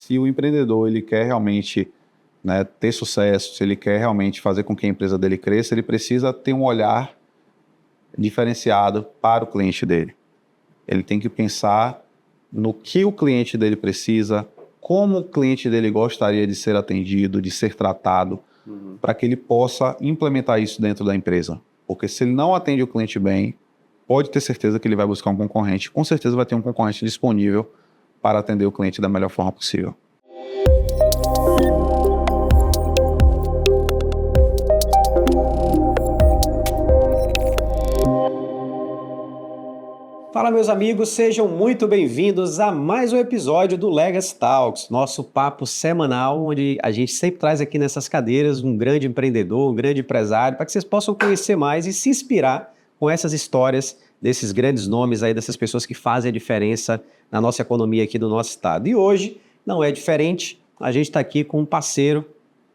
se o empreendedor ele quer realmente, né, ter sucesso, se ele quer realmente fazer com que a empresa dele cresça, ele precisa ter um olhar diferenciado para o cliente dele. Ele tem que pensar no que o cliente dele precisa, como o cliente dele gostaria de ser atendido, de ser tratado, para que ele possa implementar isso dentro da empresa. Porque se ele não atende o cliente bem, pode ter certeza que ele vai buscar um concorrente. Com certeza vai ter um concorrente disponível para atender o cliente da melhor forma possível. Fala, meus amigos, sejam muito bem-vindos a mais um episódio do Legacy Talks, nosso papo semanal, onde a gente sempre traz aqui nessas cadeiras um grande empreendedor, um grande empresário, para que vocês possam conhecer mais e se inspirar com essas histórias desses grandes nomes aí, dessas pessoas que fazem a diferença na nossa economia aqui do nosso estado. E hoje não é diferente, a gente está aqui com um parceiro,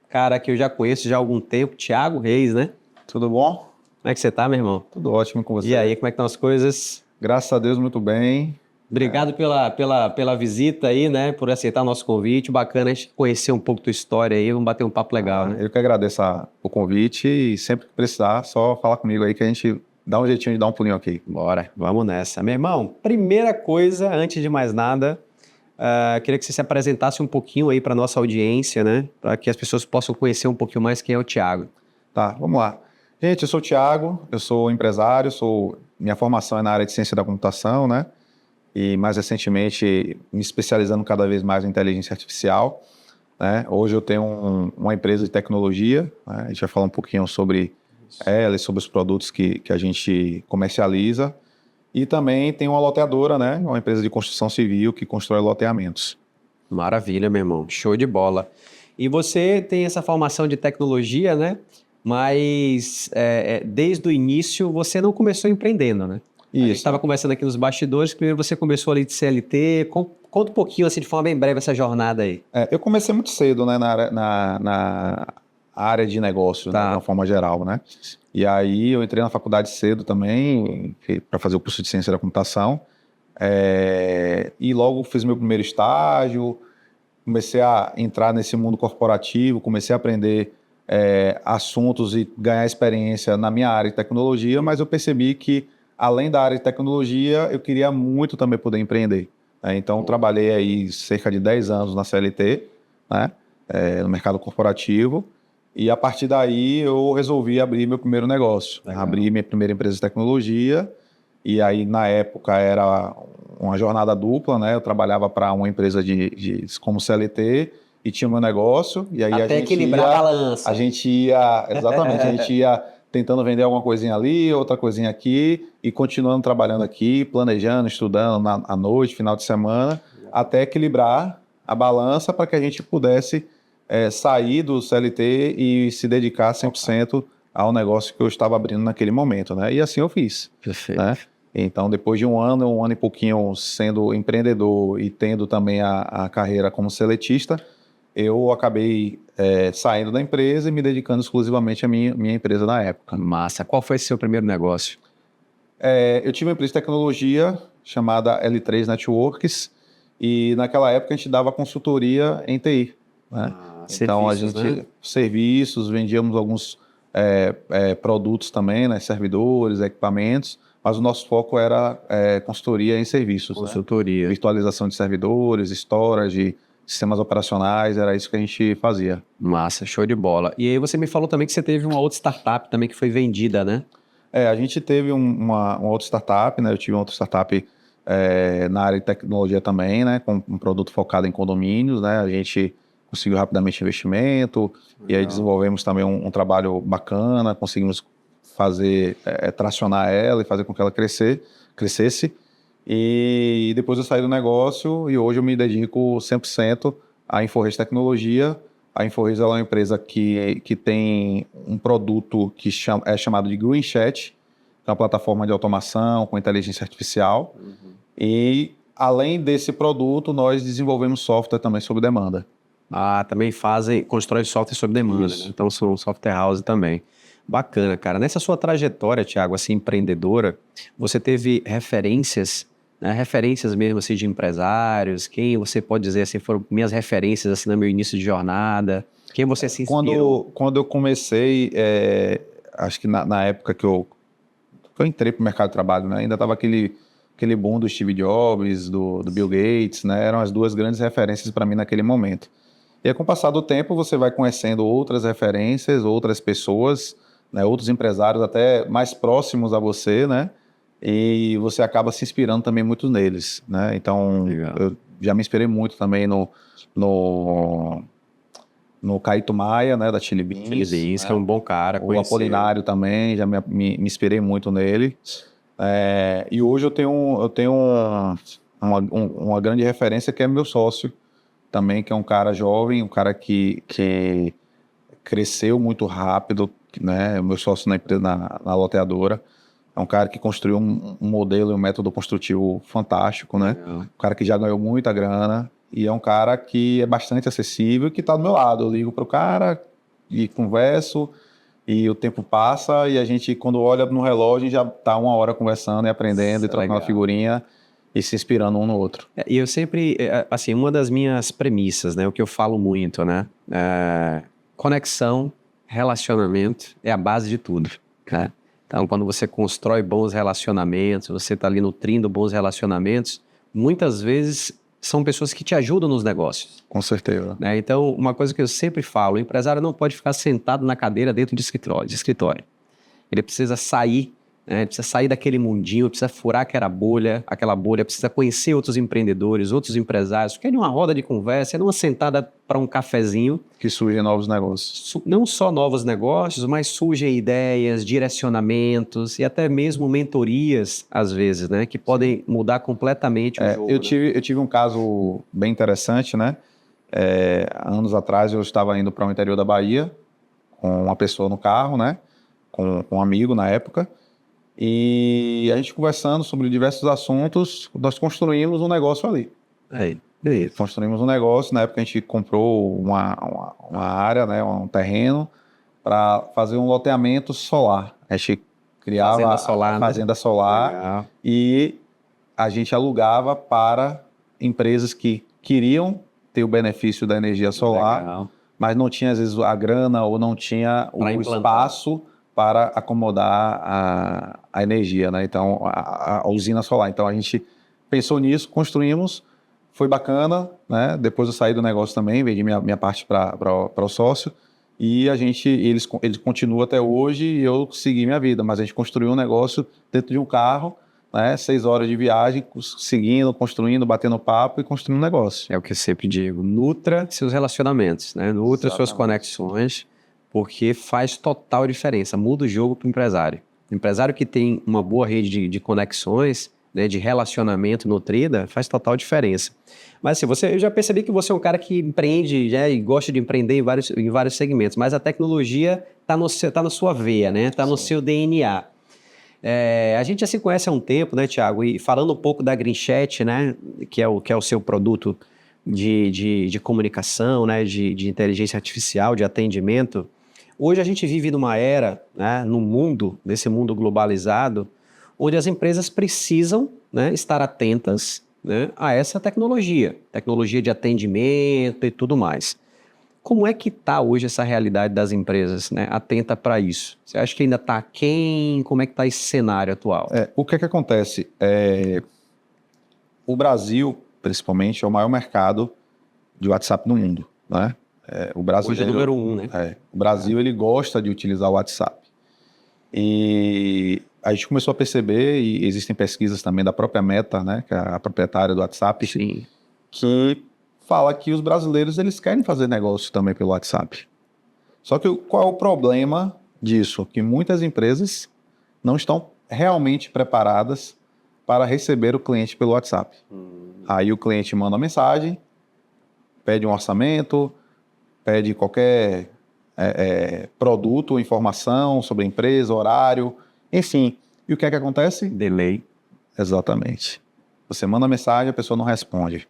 cara que eu já conheço já há algum tempo, Thiago Reis, né? Tudo bom? Como é que você tá, meu irmão? Tudo ótimo com você. E aí, como é que estão as coisas? Graças a Deus, muito bem. Obrigado pela visita aí, né? Por aceitar o nosso convite. Bacana a gente conhecer um pouco tua história aí. Vamos bater um papo legal, né? Eu que agradeço o convite e sempre que precisar, só falar comigo aí que a gente dá um jeitinho de dar um pulinho aqui. Bora, vamos nessa. Meu irmão, primeira coisa, antes de mais nada, queria que você se apresentasse um pouquinho aí para nossa audiência, né? Para que as pessoas possam conhecer um pouquinho mais quem é o Thiago. Tá, vamos lá. Gente, eu sou o Thiago, eu sou empresário, minha formação é na área de ciência da computação, né? E mais recentemente me especializando cada vez mais em inteligência artificial, né? Hoje eu tenho uma empresa de tecnologia, né? A gente vai falar um pouquinho sobre ela e sobre os produtos que a gente comercializa. E também tem uma loteadora, né? Uma empresa de construção civil que constrói loteamentos. Maravilha, meu irmão. Show de bola. E você tem essa formação de tecnologia, né? Mas desde o início você não começou empreendendo, né? Isso. A gente estava conversando aqui nos bastidores, primeiro você começou ali de CLT, conta um pouquinho, assim, de forma bem breve, essa jornada aí. Eu comecei muito cedo, né, na área de negócio, Tá. né, de uma forma geral, né? E aí eu entrei na faculdade cedo também, para fazer o curso de ciência da computação, e logo fiz meu primeiro estágio, comecei a entrar nesse mundo corporativo, comecei a aprender assuntos e ganhar experiência na minha área de tecnologia, mas eu percebi que, além da área de tecnologia, eu queria muito também poder empreender. Né? Então, trabalhei aí cerca de 10 anos na CLT, né? No mercado corporativo, e a partir daí eu resolvi abrir meu primeiro negócio. Legal. Abri minha primeira empresa de tecnologia, e aí na época era uma jornada dupla, né? Eu trabalhava para uma empresa como CLT, e tinha o meu negócio, e aí Até equilibrar a balança. A gente ia tentando vender alguma coisinha ali, outra coisinha aqui, e continuando trabalhando aqui, planejando, estudando à noite, final de semana, até equilibrar a balança para que a gente pudesse sair do CLT e se dedicar 100% ao negócio que eu estava abrindo naquele momento, né? E assim eu fiz. Perfeito. Né? Então, depois de um ano e pouquinho sendo empreendedor e tendo também a carreira como seletista, eu acabei saindo da empresa e me dedicando exclusivamente à minha empresa na época. Massa. Qual foi esse seu primeiro negócio? Eu tive uma empresa de tecnologia chamada L3 Networks e naquela época a gente dava consultoria em TI. Né? Então, serviços, vendíamos alguns produtos também, né? Servidores, equipamentos, mas o nosso foco era consultoria em serviços. Consultoria. Né? Virtualização de servidores, storage, sistemas operacionais, era isso que a gente fazia. Massa, show de bola. E aí você me falou também que você teve uma outra startup também que foi vendida, né? A gente teve uma outra startup, né? Eu tive uma outra startup na área de tecnologia também, né? Com um produto focado em condomínios, né? A gente conseguiu rapidamente investimento. Legal. E aí desenvolvemos também um trabalho bacana, conseguimos tracionar ela e fazer com que ela crescesse. E depois eu saí do negócio e hoje eu me dedico 100% à InfoReis Tecnologia. A InfoReis é uma empresa que tem um produto que é chamado de Green Chat, que é uma plataforma de automação com inteligência artificial. E além desse produto, nós desenvolvemos software também sob demanda. Também constrói software sob demanda, né? Então são software house também. Bacana, cara. Nessa sua trajetória, Thiago, assim, empreendedora, você teve referências né? Referências mesmo assim de empresários, quem você pode dizer assim foram minhas referências assim no meu início de jornada, quem você se inspirou? Quando eu comecei, acho que na época que eu entrei para o mercado de trabalho, né, ainda estava aquele boom do Steve Jobs, do Bill Gates, né, eram as duas grandes referências para mim naquele momento. E aí, com o passar do tempo, você vai conhecendo outras referências, outras pessoas, né, outros empresários até mais próximos a você, né, e você acaba se inspirando também muito neles, né. Então, Legal. eu já me inspirei muito também no Caíto Maia, né, da Chili Beans, Beans, que é né? um bom cara, O conheci. Apolinário também, já me inspirei muito nele. E hoje eu tenho uma grande referência que é meu sócio também, que é um cara jovem, um cara que cresceu muito rápido, né? O meu sócio na empresa, na loteadora. É um cara que construiu um modelo e um método construtivo fantástico, né? Legal. Um cara que já ganhou muita grana e é um cara que é bastante acessível e que está do meu lado. Eu ligo pro cara e converso e o tempo passa e a gente, quando olha no relógio, já está uma hora conversando e aprendendo e trocando a Legal. figurinha e se inspirando um no outro. E eu sempre, assim, uma das minhas premissas, né, o que eu falo muito, né, conexão, relacionamento é a base de tudo, né? Então, quando você constrói bons relacionamentos, você está ali nutrindo bons relacionamentos, muitas vezes são pessoas que te ajudam nos negócios, Com certeza. né? Então, uma coisa que eu sempre falo, o empresário não pode ficar sentado na cadeira dentro de escritório. Ele precisa sair, né? Ele precisa sair daquele mundinho, precisa furar aquela bolha, precisa conhecer outros empreendedores, outros empresários, porque é numa roda de conversa, é numa sentada para um cafezinho, Que surgem novos negócios. não só novos negócios, mas surgem ideias, direcionamentos e até mesmo mentorias, às vezes, né? Que podem mudar completamente o jogo. Eu né? tive um caso bem interessante, né? Anos atrás eu estava indo para o interior da Bahia com uma pessoa no carro, né? Com um amigo na época. E a gente conversando sobre diversos assuntos, nós construímos um negócio ali. Aí, beleza. Construímos um negócio, na época a gente comprou uma área, né? Um terreno para fazer um loteamento solar. A gente criava Fazenda solar, a né? fazenda solar Legal. e a gente alugava para empresas que queriam ter o benefício da energia solar, Legal. mas não tinha, às vezes, a grana ou não tinha o Pra implantar. espaço para acomodar a energia, né? Então, a usina solar. Então, a gente pensou nisso, construímos, foi bacana, né? Depois eu saí do negócio também, vendi minha parte para o sócio, e eles continuam até hoje e eu segui minha vida, mas a gente construiu um negócio dentro de um carro, né? 6 horas de viagem, seguindo, construindo, batendo papo e construindo um negócio. É o que eu sempre digo, nutra seus relacionamentos, né? Nutra suas Exatamente. conexões, porque faz total diferença, muda o jogo para o empresário. O empresário que tem uma boa rede de conexões, né, de relacionamento nutrida, faz total diferença. Mas assim, eu já percebi que você é um cara que empreende, né, e gosta de empreender em vários segmentos, mas a tecnologia está na sua veia, né? Está no seu DNA. A gente já se conhece há um tempo, né, Thiago? E falando um pouco da GreenChat, né, que é o seu produto de comunicação, né, de inteligência artificial, de atendimento. Hoje a gente vive numa era, né, nesse mundo globalizado, onde as empresas precisam, né, estar atentas, né, a essa tecnologia de atendimento e tudo mais. Como é que está hoje essa realidade das empresas, né, atenta para isso? Você acha que ainda está aquém? Como é que está esse cenário atual? O que acontece? O Brasil, principalmente, é o maior mercado de WhatsApp no mundo, né? O brasileiro, Hoje é número 1, né? O Brasil, ele gosta de utilizar o WhatsApp. E a gente começou a perceber, e existem pesquisas também da própria Meta, né, que é a proprietária do WhatsApp, Sim. que fala que os brasileiros, eles querem fazer negócio também pelo WhatsApp. Só que qual é o problema disso? Que muitas empresas não estão realmente preparadas para receber o cliente pelo WhatsApp. Aí o cliente manda uma mensagem, pede um orçamento, pede qualquer produto ou informação sobre a empresa, horário, enfim. E o que é que acontece? Delay. Exatamente. Você manda mensagem, a pessoa não responde.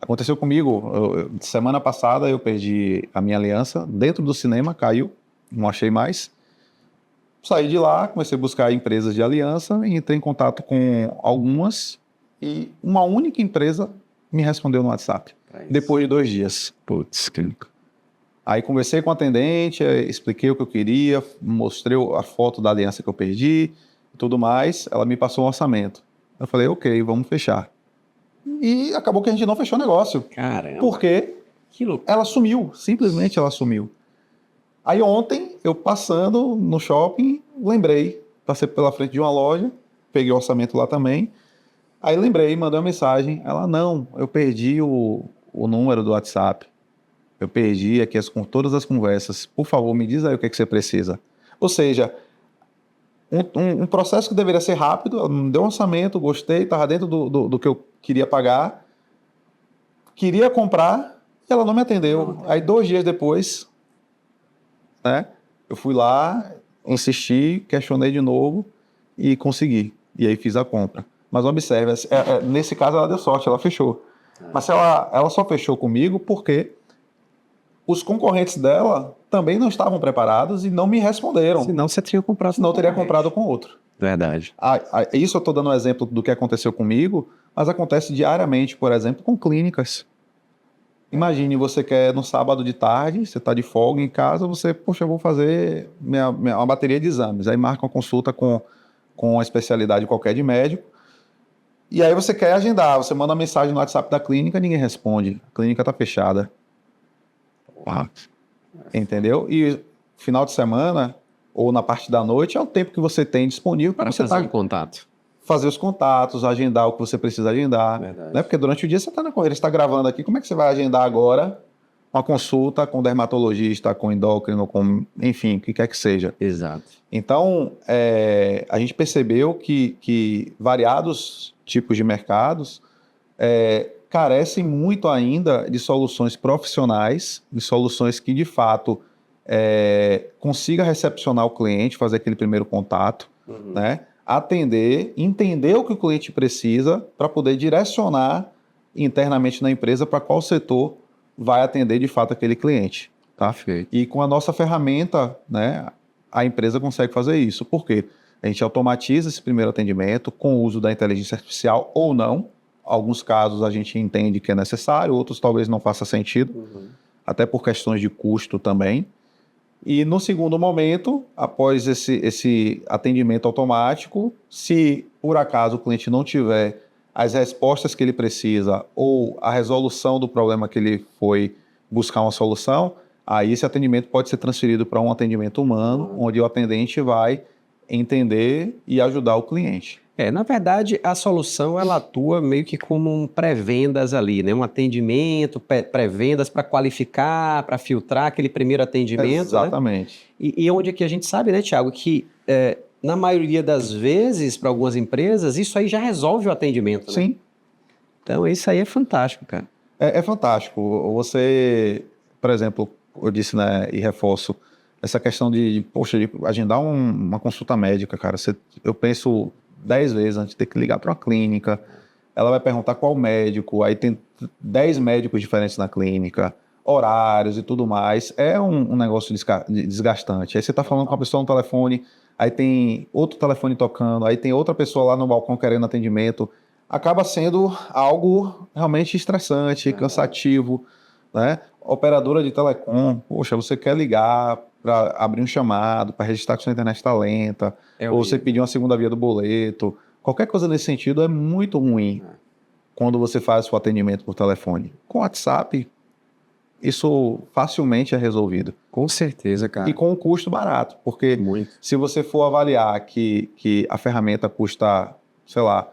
Aconteceu comigo, semana passada eu perdi a minha aliança, dentro do cinema, caiu, não achei mais. Saí de lá, comecei a buscar empresas de aliança e entrei em contato com algumas e uma única empresa me respondeu no WhatsApp, depois de 2 dias. Putz, que... Aí conversei com a atendente, expliquei o que eu queria, mostrei a foto da aliança que eu perdi e tudo mais. Ela me passou um orçamento. Eu falei, ok, vamos fechar. E acabou que a gente não fechou o negócio. Caramba. Porque Que loucura. ela sumiu, simplesmente ela sumiu. Aí ontem, eu passando no shopping, lembrei, passei pela frente de uma loja, peguei o orçamento lá também. Aí lembrei, mandei uma mensagem. Ela, não, eu perdi o número do WhatsApp. Eu perdi aqui com todas as conversas. Por favor, me diz aí o que você precisa. Ou seja, um processo que deveria ser rápido, ela me deu um orçamento, gostei, estava dentro do que eu queria pagar, queria comprar, e ela não me atendeu. Aí 2 dias depois, né, eu fui lá, insisti, questionei de novo e consegui. E aí fiz a compra. Mas observe, nesse caso ela deu sorte, ela fechou. Mas ela só fechou comigo porque os concorrentes dela também não estavam preparados e não me responderam. Senão você tinha comprado. Senão eu teria comprado com outro. Verdade. Isso eu estou dando um exemplo do que aconteceu comigo, mas acontece diariamente, por exemplo, com clínicas. Imagine, você quer no sábado de tarde, você está de folga em casa, você, poxa, eu vou fazer uma bateria de exames. Aí marca uma consulta com uma especialidade qualquer de médico. E aí você quer agendar, você manda uma mensagem no WhatsApp da clínica, ninguém responde. A clínica está fechada. Entendeu? E final de semana ou na parte da noite é o tempo que você tem disponível para você fazer contato. Fazer os contatos, agendar o que você precisa agendar. Né? Porque durante o dia você está na correria, você está gravando aqui, como é que você vai agendar agora uma consulta com dermatologista, com endócrino, com, enfim, o que quer que seja. Exato. Então, a gente percebeu que variados tipos de mercados carecem muito ainda de soluções profissionais, de soluções que, de fato, consiga recepcionar o cliente, fazer aquele primeiro contato, né? Atender, entender o que o cliente precisa para poder direcionar internamente na empresa para qual setor vai atender, de fato, aquele cliente. Tá? Perfeito. E com a nossa ferramenta, né, a empresa consegue fazer isso. Por quê? A gente automatiza esse primeiro atendimento com o uso da inteligência artificial ou não. Alguns casos a gente entende que é necessário, outros talvez não faça sentido, até por questões de custo também. E no segundo momento, após esse atendimento automático, se por acaso o cliente não tiver as respostas que ele precisa ou a resolução do problema que ele foi buscar uma solução, aí esse atendimento pode ser transferido para um atendimento humano, onde o atendente vai entender e ajudar o cliente. Na verdade, a solução ela atua meio que como um pré-vendas ali, né? Um atendimento, pré-vendas para qualificar, para filtrar aquele primeiro atendimento. Exatamente. Né? E onde é que a gente sabe, né, Thiago, que na maioria das vezes, para algumas empresas, isso aí já resolve o atendimento. Né? Sim. Então, isso aí é fantástico, cara. É fantástico. Você, por exemplo, eu disse, né, e reforço, essa questão de agendar uma consulta médica, cara, eu penso 10 vezes antes de ter que ligar para uma clínica, ela vai perguntar qual médico, aí tem 10 médicos diferentes na clínica, horários e tudo mais, é um negócio desgastante. Aí você está falando com uma pessoa no telefone, aí tem outro telefone tocando, aí tem outra pessoa lá no balcão querendo atendimento, acaba sendo algo realmente estressante, cansativo, né? Operadora de telecom, poxa, você quer ligar para abrir um chamado, para registrar que sua internet está lenta, ou você pedir uma segunda via do boleto, qualquer coisa nesse sentido é muito ruim quando você faz o atendimento por telefone. Com o WhatsApp, isso facilmente é resolvido. Com certeza, cara. E com um custo barato, porque se você for avaliar que a ferramenta custa, sei lá,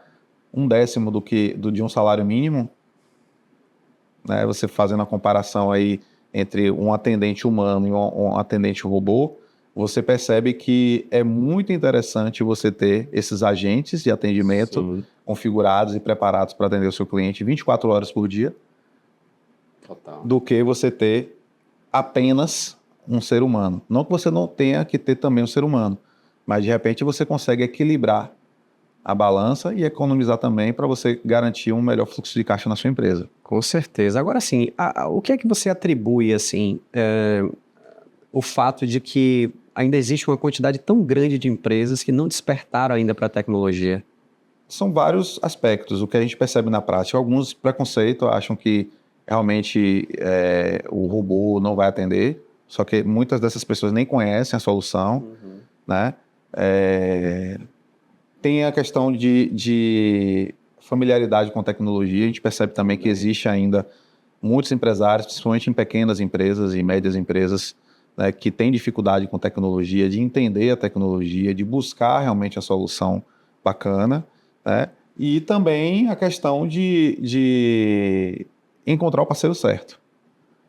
1/10 de um salário mínimo, né, você fazendo a comparação aí entre um atendente humano e um atendente robô, você percebe que é muito interessante você ter esses agentes de atendimento configurados e preparados para atender o seu cliente 24 horas por dia, do que você ter apenas um ser humano. Não que você não tenha que ter também um ser humano, mas de repente você consegue equilibrar a balança e economizar também para você garantir um melhor fluxo de caixa na sua empresa. Com certeza. Agora, sim, o que é que você atribui, assim, o fato de que ainda existe uma quantidade tão grande de empresas que não despertaram ainda para a tecnologia? são vários aspectos. O que a gente percebe na prática, alguns preconceitos acham que realmente o robô não vai atender, só que muitas dessas pessoas nem conhecem a solução, né? Tem a questão de familiaridade com tecnologia. A gente percebe também que existe ainda muitos empresários, principalmente em pequenas empresas e médias empresas, né, que têm dificuldade com tecnologia, de entender a tecnologia, de buscar realmente a solução bacana, né? E também a questão de encontrar o parceiro certo.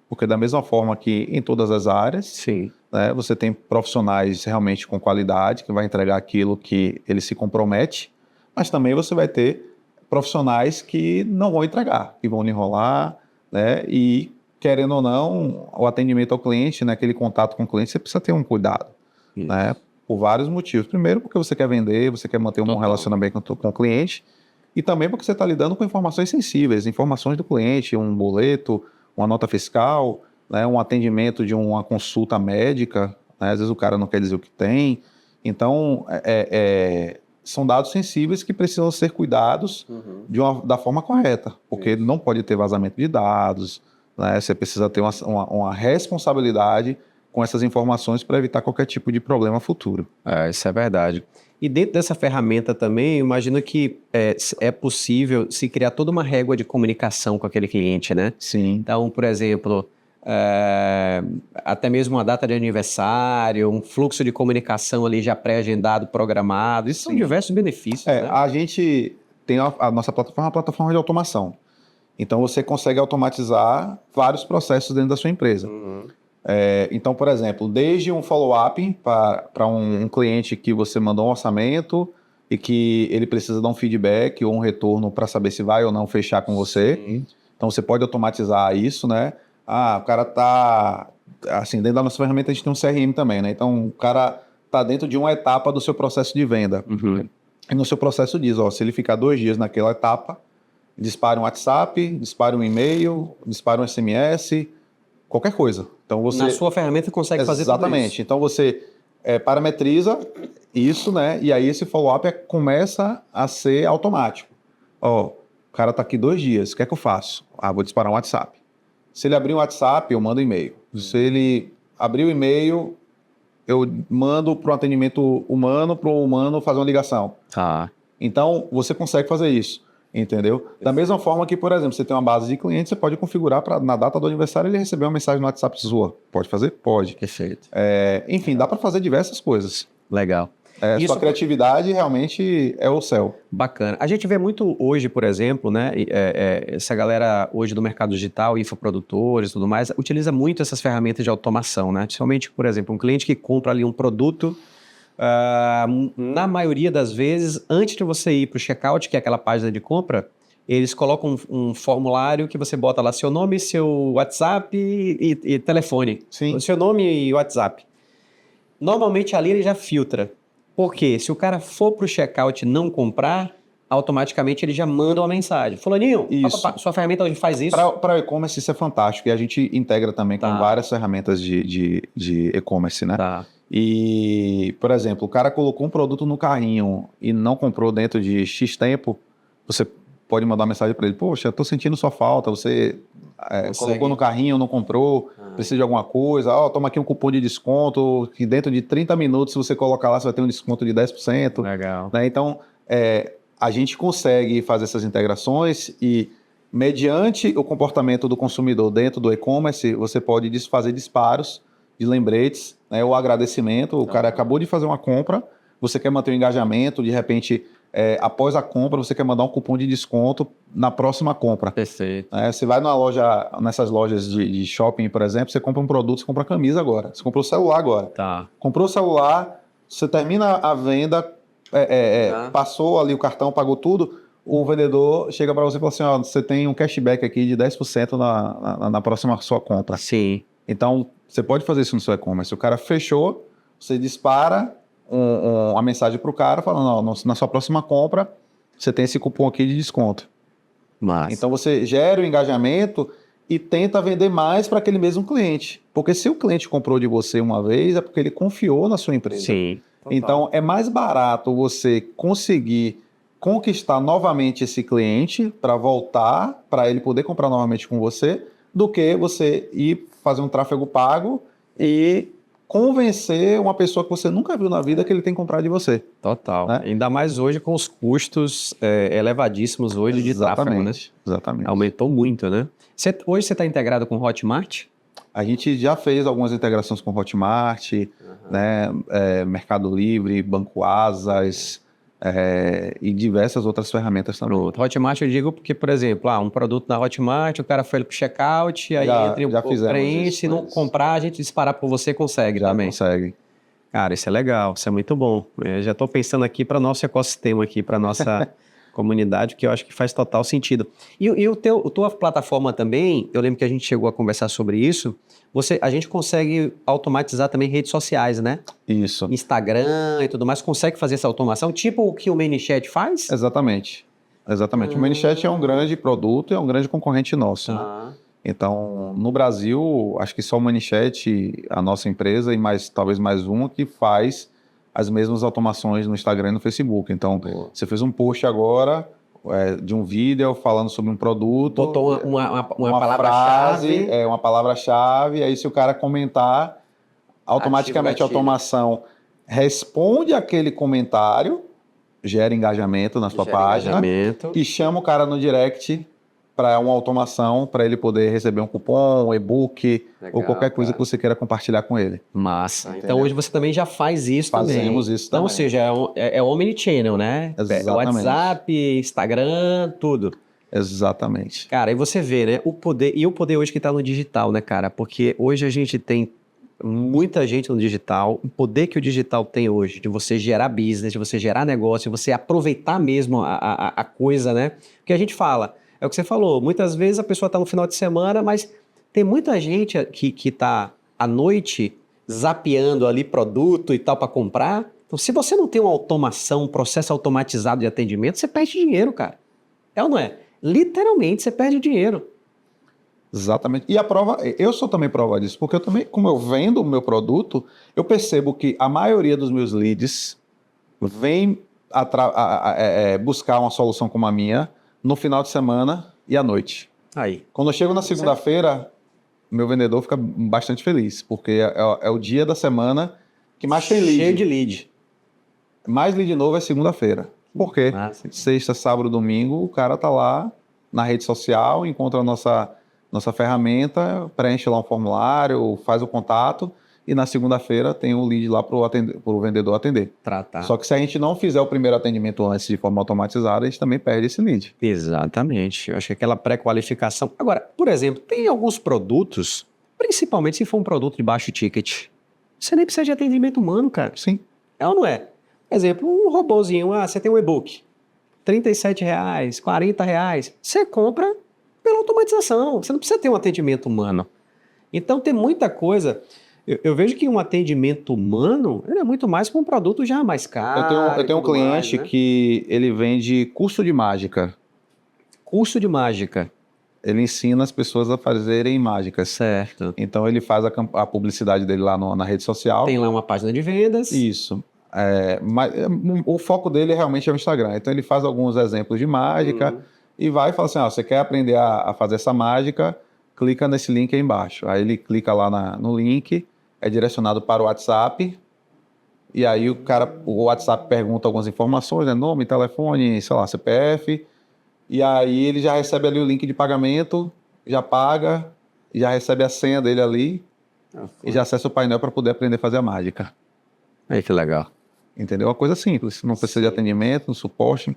Porque da mesma forma que em todas as áreas, Sim. né, você tem profissionais realmente com qualidade, que vai entregar aquilo que ele se compromete, mas também você vai ter profissionais que não vão entregar, que vão enrolar, né? E, querendo ou não, o atendimento ao cliente, né, aquele contato com o cliente, você precisa ter um cuidado, né? Por vários motivos. Primeiro, porque você quer vender, você quer manter um bom relacionamento com o cliente, e também porque você está lidando com informações sensíveis, informações do cliente, um boleto, uma nota fiscal, né, um atendimento de uma consulta médica, né? Às vezes o cara não quer dizer o que tem. Então, são dados sensíveis que precisam ser cuidados da forma correta, porque não pode ter vazamento de dados, né? Você precisa ter uma responsabilidade com essas informações para evitar qualquer tipo de problema futuro. Isso é verdade. E dentro dessa ferramenta também, eu imagino que é possível se criar toda uma régua de comunicação com aquele cliente, né? Sim. Então, por exemplo, até mesmo uma data de aniversário, um fluxo de comunicação ali já pré-agendado, programado. Isso são diversos benefícios, né? A gente tem a nossa plataforma, uma plataforma de automação. Então, você consegue automatizar vários processos dentro da sua empresa. Então, por exemplo, desde um follow-up para um cliente que você mandou um orçamento e que ele precisa dar um feedback ou um retorno para saber se vai ou não fechar com você. Sim. Então, você pode automatizar isso, né? O cara tá... Assim, dentro da nossa ferramenta, a gente tem um CRM também, né? Então, o cara tá dentro de uma etapa do seu processo de venda. E no seu processo diz, se ele ficar 2 dias naquela etapa, dispara um WhatsApp, dispara um e-mail, dispara um SMS, qualquer coisa. Então você... Na sua ferramenta consegue fazer tudo isso. Exatamente. Então você parametriza isso, né? E aí esse follow-up começa a ser automático. O cara tá aqui 2 dias, o que é que eu faço? Vou disparar um WhatsApp. Se ele abrir um WhatsApp, eu mando e-mail. Se ele abrir o e-mail, eu mando para o atendimento humano, para o humano fazer uma ligação. Então você consegue fazer isso. Entendeu? Da mesma forma que, por exemplo, você tem uma base de clientes, você pode configurar para, na data do aniversário, ele receber uma mensagem no WhatsApp sua. Pode fazer? Pode. Perfeito. Enfim, dá para fazer diversas coisas. Legal. Sua criatividade realmente é o céu. Bacana. A gente vê muito hoje, por exemplo, né? Essa galera hoje do mercado digital, infoprodutores e tudo mais, utiliza muito essas ferramentas de automação, né? Principalmente, por exemplo, um cliente que compra ali um produto. Na maioria das vezes, antes de você ir para o checkout, que é aquela página de compra, eles colocam um formulário que você bota lá seu nome, seu WhatsApp e telefone. Sim. O seu nome e WhatsApp. Normalmente ali ele já filtra. Porque se o cara for para o checkout e não comprar, automaticamente ele já manda uma mensagem. Fulaninho, sua ferramenta hoje faz isso? Para e-commerce isso é fantástico. E a gente integra também com várias ferramentas de e-commerce, né? E, por exemplo, o cara colocou um produto no carrinho e não comprou dentro de X tempo, você pode mandar uma mensagem para ele: poxa, eu estou sentindo sua falta, você colocou no carrinho, não comprou, precisa de alguma coisa, toma aqui um cupom de desconto, que dentro de 30 minutos, se você colocar lá, você vai ter um desconto de 10%. Legal. Né? Então, a gente consegue fazer essas integrações e, mediante o comportamento do consumidor dentro do e-commerce, você pode fazer disparos de lembretes, né, o agradecimento, o cara acabou de fazer uma compra, você quer manter o engajamento, de repente, após a compra, você quer mandar um cupom de desconto na próxima compra. Perfeito. Você vai nessas lojas de shopping, por exemplo, você compra um produto, você compra a camisa agora, você comprou o celular agora. Comprou o celular, você termina a venda, passou ali o cartão, pagou tudo, o vendedor chega para você e fala assim: você tem um cashback aqui de 10% na próxima sua compra. Sim. Então, você pode fazer isso no seu e-commerce. O cara fechou, você dispara uma mensagem para o cara falando: na sua próxima compra, você tem esse cupom aqui de desconto. Massa. Então, você gera o engajamento e tenta vender mais para aquele mesmo cliente. Porque se o cliente comprou de você uma vez, é porque ele confiou na sua empresa. Sim. Então, é mais barato você conseguir conquistar novamente esse cliente para voltar, para ele poder comprar novamente com você, do que você ir fazer um tráfego pago e convencer uma pessoa que você nunca viu na vida que ele tem que comprar de você. Total. Né? Ainda mais hoje com os custos elevadíssimos hoje de tráfego, né? Exatamente. Aumentou muito, né? Hoje você está integrado com o Hotmart? A gente já fez algumas integrações com Hotmart, né, Mercado Livre, Banco Asas e diversas outras ferramentas também. Pronto. Hotmart eu digo porque, por exemplo, um produto na Hotmart, o cara foi para o checkout, aí entra preenche, se não comprar, a gente disparar por você consegue já também. Consegue. Cara, isso é legal, isso é muito bom. Eu já estou pensando aqui para nosso ecossistema, aqui para nossa comunidade, que eu acho que faz total sentido. E tua plataforma também, eu lembro que a gente chegou a conversar sobre isso, a gente consegue automatizar também redes sociais, né? Isso. Instagram e tudo mais, consegue fazer essa automação, tipo o que o ManyChat faz? Exatamente. O ManyChat é um grande produto e é um grande concorrente nosso. Né? Então, no Brasil, acho que só o ManyChat, a nossa empresa, e talvez mais uma, que faz as mesmas automações no Instagram e no Facebook. Então, você fez um post agora de um vídeo falando sobre um produto. Botou uma palavra-chave. Uma palavra-chave. Aí, se o cara comentar, automaticamente a automação responde aquele comentário, gera engajamento na sua página e chama o cara no direct para uma automação, para ele poder receber um cupom, um e-book ou qualquer coisa que você queira compartilhar com ele. Massa. Entendeu? Então hoje você também já faz isso Fazemos isso também. Então, ou seja, é omnichannel, né? Exatamente. WhatsApp, Instagram, tudo. Exatamente. Cara, aí você vê, né? O poder hoje que está no digital, né, cara? Porque hoje a gente tem muita gente no digital, o poder que o digital tem hoje, de você gerar business, de você gerar negócio, de você aproveitar mesmo a coisa, né? Porque a gente fala, é o que você falou, muitas vezes a pessoa está no final de semana, mas tem muita gente que está à noite zapeando ali produto e tal para comprar. Então, se você não tem uma automação, um processo automatizado de atendimento, você perde dinheiro, cara. É ou não é? Literalmente, você perde dinheiro. Exatamente. E a prova, eu sou também prova disso, porque eu também, como eu vendo o meu produto, eu percebo que a maioria dos meus leads vem buscar uma solução como a minha no final de semana e à noite. Aí. Quando eu chego na segunda-feira, meu vendedor fica bastante feliz, porque é o dia da semana que mais tem lead. Cheio de lead. Mais lead novo é segunda-feira. Por quê? Sexta, sábado, domingo, o cara tá lá na rede social, encontra a nossa ferramenta, preenche lá um formulário, faz o contato e na segunda-feira tem o lead lá para o vendedor atender. Tratar. Só que se a gente não fizer o primeiro atendimento antes de forma automatizada, a gente também perde esse lead. Exatamente. Eu acho que aquela pré-qualificação... Agora, por exemplo, tem alguns produtos, principalmente se for um produto de baixo ticket, você nem precisa de atendimento humano, cara. Sim. É ou não é? Por exemplo, um robozinho, você tem um e-book, R$37, R$40, você compra pela automatização, você não precisa ter um atendimento humano. Então tem muita coisa, eu vejo que um atendimento humano ele é muito mais para um produto já mais caro. Eu tenho um cliente que ele vende curso de mágica. Curso de mágica. Ele ensina as pessoas a fazerem mágicas. Certo. Então ele faz a publicidade dele lá na rede social. Tem lá uma página de vendas. Isso. Mas o foco dele realmente é o Instagram. Então ele faz alguns exemplos de mágica e vai e fala assim, você quer aprender a fazer essa mágica, clica nesse link aí embaixo. Aí ele clica lá no link, é direcionado para o WhatsApp, e aí o WhatsApp pergunta algumas informações, né? Nome, telefone, sei lá, CPF, e aí ele já recebe ali o link de pagamento, já paga, já recebe a senha dele ali, e já acessa o painel para poder aprender a fazer a mágica. Aí que legal. Entendeu? Uma coisa simples, não precisa de atendimento, suporte.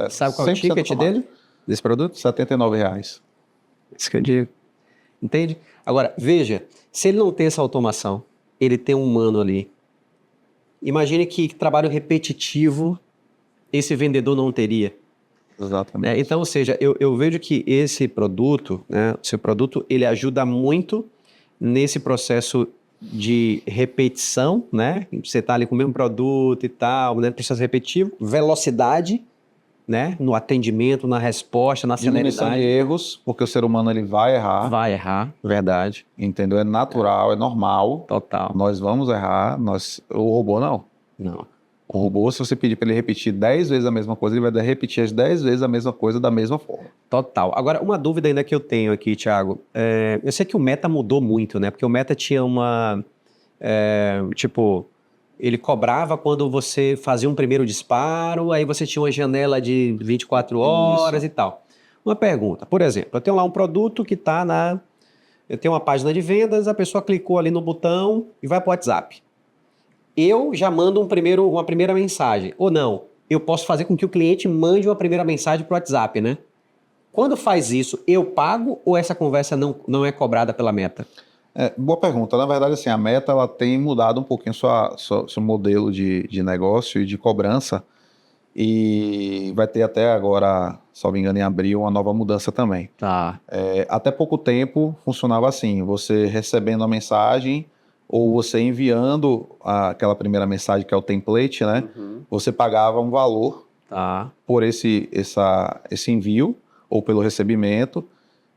Sabe qual é o ticket dele? Desse produto? R$79. Isso que eu digo. Entende? Agora, veja, se ele não tem essa automação, ele tem um humano ali. Imagine que trabalho repetitivo esse vendedor não teria. Exatamente. Então, ou seja, eu vejo que esse produto, né, o seu produto, ele ajuda muito nesse processo de repetição, né? Você está ali com o mesmo produto e tal, né? Processo repetitivo, velocidade, né? No atendimento, na resposta, na diminuição de erros, porque o ser humano ele vai errar. Vai errar, verdade. Entendeu? É natural, é normal. Total. Nós vamos errar, o robô não. Não. O robô, se você pedir para ele repetir 10 vezes a mesma coisa, ele vai repetir as 10 vezes a mesma coisa da mesma forma. Total. Agora, uma dúvida ainda que eu tenho aqui, Thiago. Eu sei que o Meta mudou muito, né? Porque o Meta tinha tipo, ele cobrava quando você fazia um primeiro disparo, aí você tinha uma janela de 24 horas e tal. Uma pergunta, por exemplo, eu tenho lá um produto que está eu tenho uma página de vendas, a pessoa clicou ali no botão e vai para o WhatsApp. Eu já mando uma primeira mensagem. Ou não, eu posso fazer com que o cliente mande uma primeira mensagem para o WhatsApp, né? Quando faz isso, eu pago ou essa conversa não é cobrada pela Meta? Boa pergunta. Na verdade, assim, a Meta ela tem mudado um pouquinho seu modelo de negócio e de cobrança. E vai ter até agora, se não me engano, em abril, uma nova mudança também. Tá. Até pouco tempo funcionava assim, você recebendo a mensagem ou você enviando aquela primeira mensagem que é o template, né? Você pagava um valor por esse envio ou pelo recebimento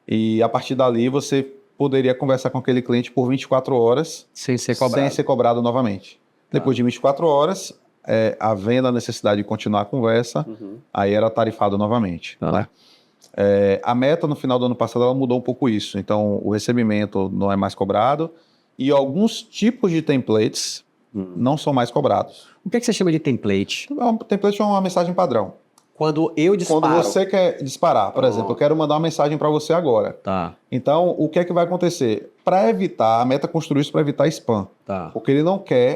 e a partir dali você poderia conversar com aquele cliente por 24 horas Sem ser cobrado novamente. Depois de 24 horas, havendo a necessidade de continuar a conversa, aí era tarifado novamente. Né? A Meta, no final do ano passado, ela mudou um pouco isso. Então, o recebimento não é mais cobrado e alguns tipos de templates não são mais cobrados. O que é que você chama de template? Template é uma mensagem padrão. Quando eu disparo. Quando você quer disparar, por exemplo, eu quero mandar uma mensagem para você agora. Tá. Então, o que é que vai acontecer? Para evitar, a Meta construiu isso para evitar spam. Tá. Porque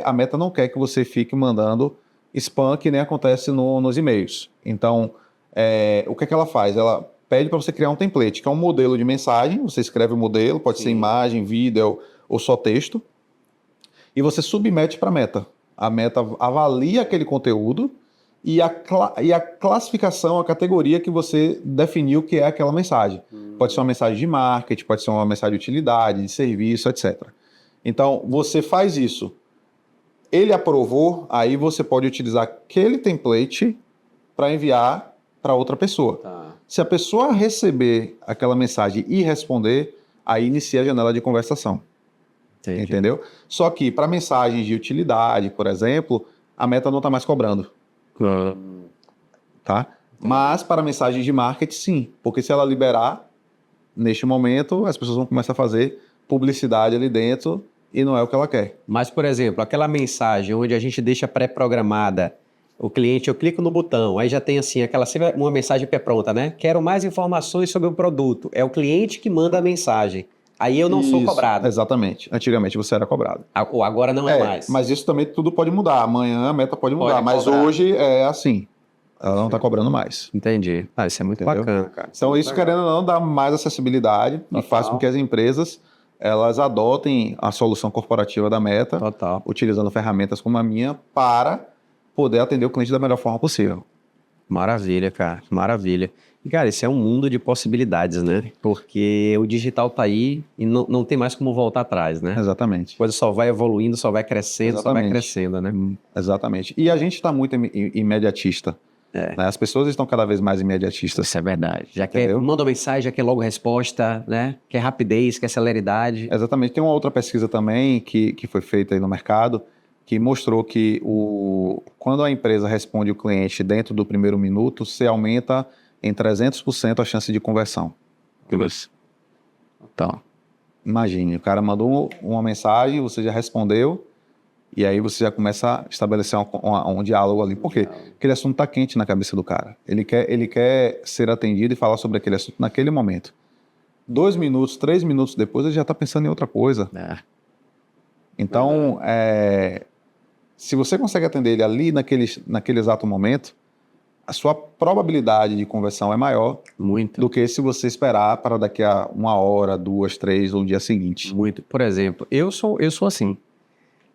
a Meta não quer que você fique mandando spam que nem acontece nos e-mails. Então, o que é que ela faz? Ela pede para você criar um template, que é um modelo de mensagem. Você escreve o modelo, pode ser imagem, vídeo ou só texto. E você submete para a Meta. A Meta avalia aquele conteúdo e a classificação, a categoria que você definiu que é aquela mensagem. Pode ser uma mensagem de marketing, pode ser uma mensagem de utilidade, de serviço, etc. Então, você faz isso. Ele aprovou, aí você pode utilizar aquele template para enviar para outra pessoa. Se a pessoa receber aquela mensagem e responder, aí inicia a janela de conversação. Entendi. Entendeu? Só que para mensagens de utilidade, por exemplo, a Meta não está mais cobrando. Tá? Mas para mensagens de marketing, sim. Porque se ela liberar, neste momento, as pessoas vão começar a fazer publicidade ali dentro e não é o que ela quer. Mas, por exemplo, aquela mensagem onde a gente deixa pré-programada, o cliente, eu clico no botão, aí já tem assim, uma mensagem pré-pronta, né? Quero mais informações sobre o produto. É o cliente que manda a mensagem. Aí eu não sou cobrado. Exatamente. Antigamente você era cobrado. Ou agora não é mais. Mas isso também tudo pode mudar. Amanhã a Meta pode mudar. Mas hoje é assim. Ela não está cobrando mais. Entendi. Isso é muito bacana, cara. Então isso, querendo ou não, dá mais acessibilidade e faz com que as empresas elas adotem a solução corporativa da Meta, utilizando ferramentas como a minha, para poder atender o cliente da melhor forma possível. Maravilha, cara. Maravilha. E, cara, esse é um mundo de possibilidades, né? Porque o digital tá aí e não tem mais como voltar atrás, né? Exatamente. A coisa só vai evoluindo, só vai crescendo, só vai crescendo, né? Exatamente. E a gente está muito imediatista. Né? As pessoas estão cada vez mais imediatistas. Isso é verdade. Já quer, manda uma mensagem, já quer logo resposta, né? Quer rapidez, quer celeridade. Exatamente. Tem uma outra pesquisa também que foi feita aí no mercado que mostrou que quando a empresa responde o cliente dentro do primeiro minuto, você aumenta em 300% a chance de conversão. Então, imagine, o cara mandou uma mensagem, você já respondeu, e aí você já começa a estabelecer um diálogo ali. Por quê? Aquele assunto está quente na cabeça do cara. Ele quer ser atendido e falar sobre aquele assunto naquele momento. 2 minutos, 3 minutos depois, ele já está pensando em outra coisa. Então, se você consegue atender ele ali naquele exato momento, a sua probabilidade de conversão é maior do que se você esperar para daqui a 1 hora, 2, 3 ou no dia seguinte. Muito. Por exemplo, eu sou assim.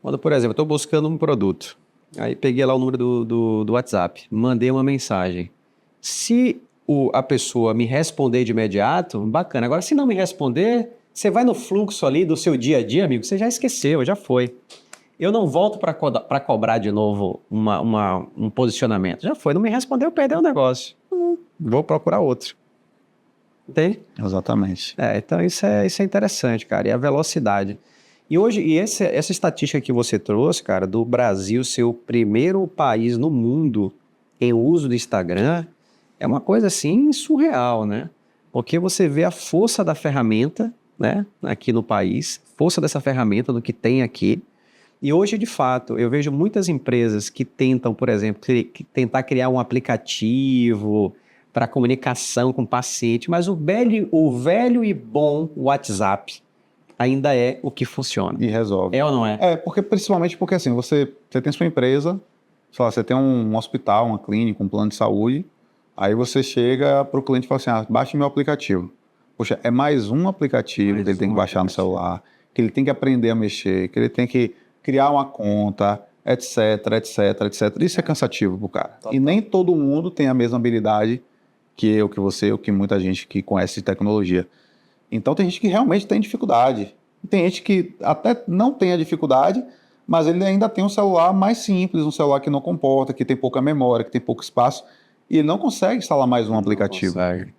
Quando, por exemplo, eu estou buscando um produto, aí peguei lá o número do WhatsApp, mandei uma mensagem. Se a pessoa me responder de imediato, bacana. Agora, se não me responder, você vai no fluxo ali do seu dia a dia, amigo, você já esqueceu, já foi. Eu não volto para cobrar de novo um posicionamento. Já foi, não me respondeu, perdeu o negócio. Vou procurar outro. Entende? Exatamente. Então isso é interessante, cara. E a velocidade. E hoje, essa estatística que você trouxe, cara, do Brasil ser o primeiro país no mundo em uso do Instagram, é uma coisa assim surreal, né? Porque você vê a força da ferramenta, né, aqui no país, força dessa ferramenta do que tem aqui. E hoje, de fato, eu vejo muitas empresas que tentam, por exemplo, tentar criar um aplicativo para comunicação com o paciente, mas o velho e bom WhatsApp ainda é o que funciona. E resolve. É ou não é? Principalmente porque assim, você tem sua empresa, sei lá, você tem um hospital, uma clínica, um plano de saúde, aí você chega para o cliente e fala assim, baixe meu aplicativo. Poxa, é mais um aplicativo que ele tem que baixar no celular, que ele tem que aprender a mexer, que ele tem que criar uma conta, etc, etc, etc. Isso é cansativo pro cara. Total. E nem todo mundo tem a mesma habilidade que eu, que você, ou que muita gente que conhece tecnologia. Então tem gente que realmente tem dificuldade. Tem gente que até não tem a dificuldade, mas ele ainda tem um celular mais simples, um celular que não comporta, que tem pouca memória, que tem pouco espaço, e ele não consegue instalar mais um aplicativo. Consegue.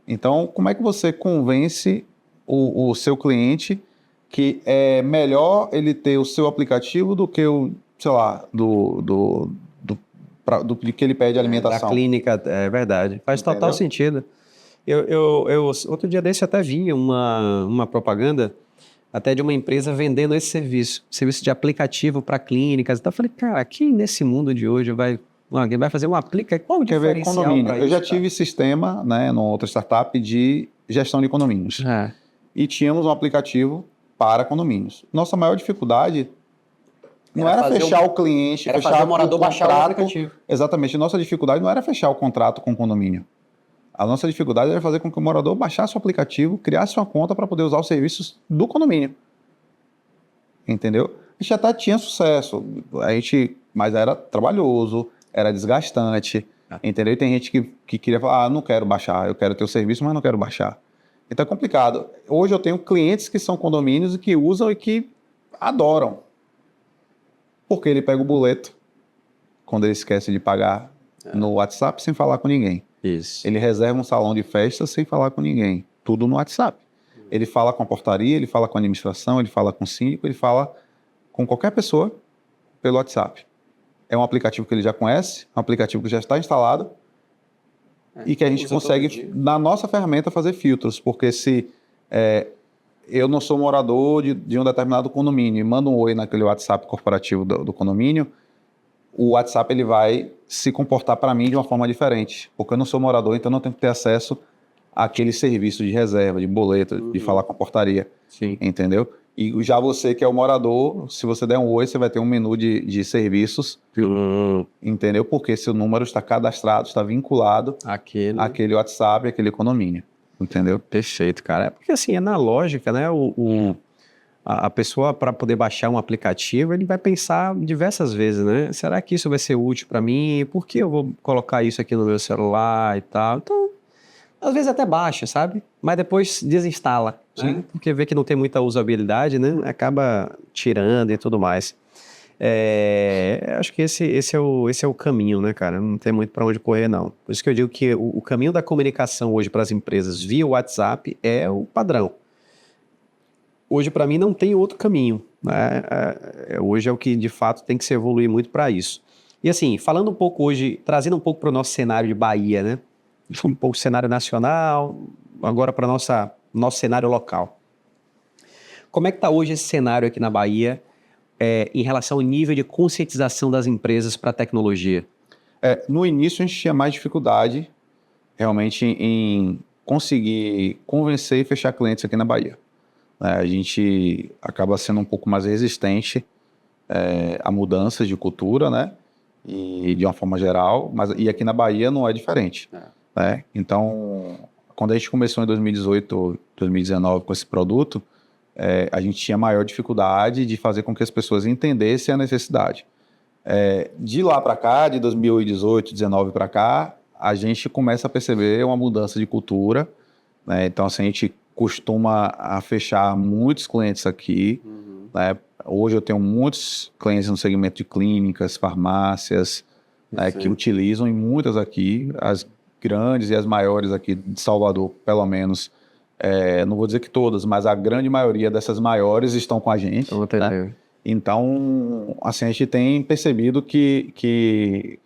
Então, como é que você convence o seu cliente que é melhor ele ter o seu aplicativo do que o, sei lá, do que ele pede alimentação? Da clínica, é verdade. Faz Entendeu? total sentido. Outro dia desse eu até vi uma propaganda até de uma empresa vendendo esse serviço de aplicativo para clínicas. Então eu falei, cara, quem nesse mundo de hoje alguém vai fazer um aplicativo? Qual o diferencial condomínio. Eu já isso, tive sistema, né, numa outra startup de gestão de condomínios. E tínhamos um aplicativo para condomínios. Nossa maior dificuldade não era fechar o cliente, era fechar fazer o morador baixar o aplicativo. Exatamente. Nossa dificuldade não era fechar o contrato com o condomínio. A nossa dificuldade era fazer com que o morador baixasse o aplicativo, criasse uma conta para poder usar os serviços do condomínio. Entendeu? A gente até tinha sucesso, mas era trabalhoso, era desgastante, entendeu? E tem gente que queria falar, não quero baixar, eu quero ter o serviço, mas não quero baixar. Então é complicado. Hoje eu tenho clientes que são condomínios e que usam e que adoram. Porque ele pega o boleto, quando ele esquece de pagar no WhatsApp, sem falar com ninguém. Isso. Ele reserva um salão de festa sem falar com ninguém. Tudo no WhatsApp. Ele fala com a portaria, ele fala com a administração, ele fala com o síndico, ele fala com qualquer pessoa pelo WhatsApp. É um aplicativo que ele já conhece, um aplicativo que já está instalado e que a gente consegue, na nossa ferramenta, fazer filtros. Porque se eu não sou morador de um determinado condomínio e mando um oi naquele WhatsApp corporativo do condomínio, o WhatsApp ele vai se comportar para mim de uma forma diferente. Porque eu não sou morador, então eu não tenho que ter acesso àquele serviço de reserva, de boleto, de falar com a portaria. Sim. Entendeu? E já você que é o morador, se você der um oi, você vai ter um menu de serviços, entendeu? Porque seu número está cadastrado, está vinculado àquele WhatsApp, àquele condomínio, entendeu? Perfeito, cara. É porque assim, é na lógica, né? A pessoa, para poder baixar um aplicativo, ele vai pensar diversas vezes, né? Será que isso vai ser útil para mim? Por que eu vou colocar isso aqui no meu celular e tal? Então, às vezes até baixa, sabe? Mas depois desinstala, né? Porque vê que não tem muita usabilidade, né? Acaba tirando e tudo mais. Acho que esse é o caminho, né, cara? Não tem muito para onde correr, não. Por isso que eu digo que o caminho da comunicação hoje para as empresas via WhatsApp é o padrão. Hoje, para mim, não tem outro caminho, né? Hoje é o que, de fato, tem que se evoluir muito para isso. E assim, falando um pouco hoje, trazendo um pouco para o nosso cenário de Bahia, né? Um pouco cenário nacional, agora para nosso cenário local. Como é que está hoje esse cenário aqui na Bahia em relação ao nível de conscientização das empresas para a tecnologia? No início a gente tinha mais dificuldade realmente em conseguir convencer e fechar clientes aqui na Bahia. A gente acaba sendo um pouco mais resistente a mudanças de cultura, né? E de uma forma geral, e aqui na Bahia não é diferente. Né? Então, quando a gente começou em 2018, 2019 com esse produto, a gente tinha maior dificuldade de fazer com que as pessoas entendessem a necessidade. De lá para cá, de 2018, 2019 para cá, a gente começa a perceber uma mudança de cultura, né? Então, assim, a gente costuma fechar muitos clientes aqui, né? Hoje eu tenho muitos clientes no segmento de clínicas, farmácias, né, que utilizam, e muitas aqui, as grandes e as maiores aqui de Salvador, pelo menos, Não vou dizer que todas, mas a grande maioria dessas maiores estão com a gente. Né? Então, assim, a gente tem percebido que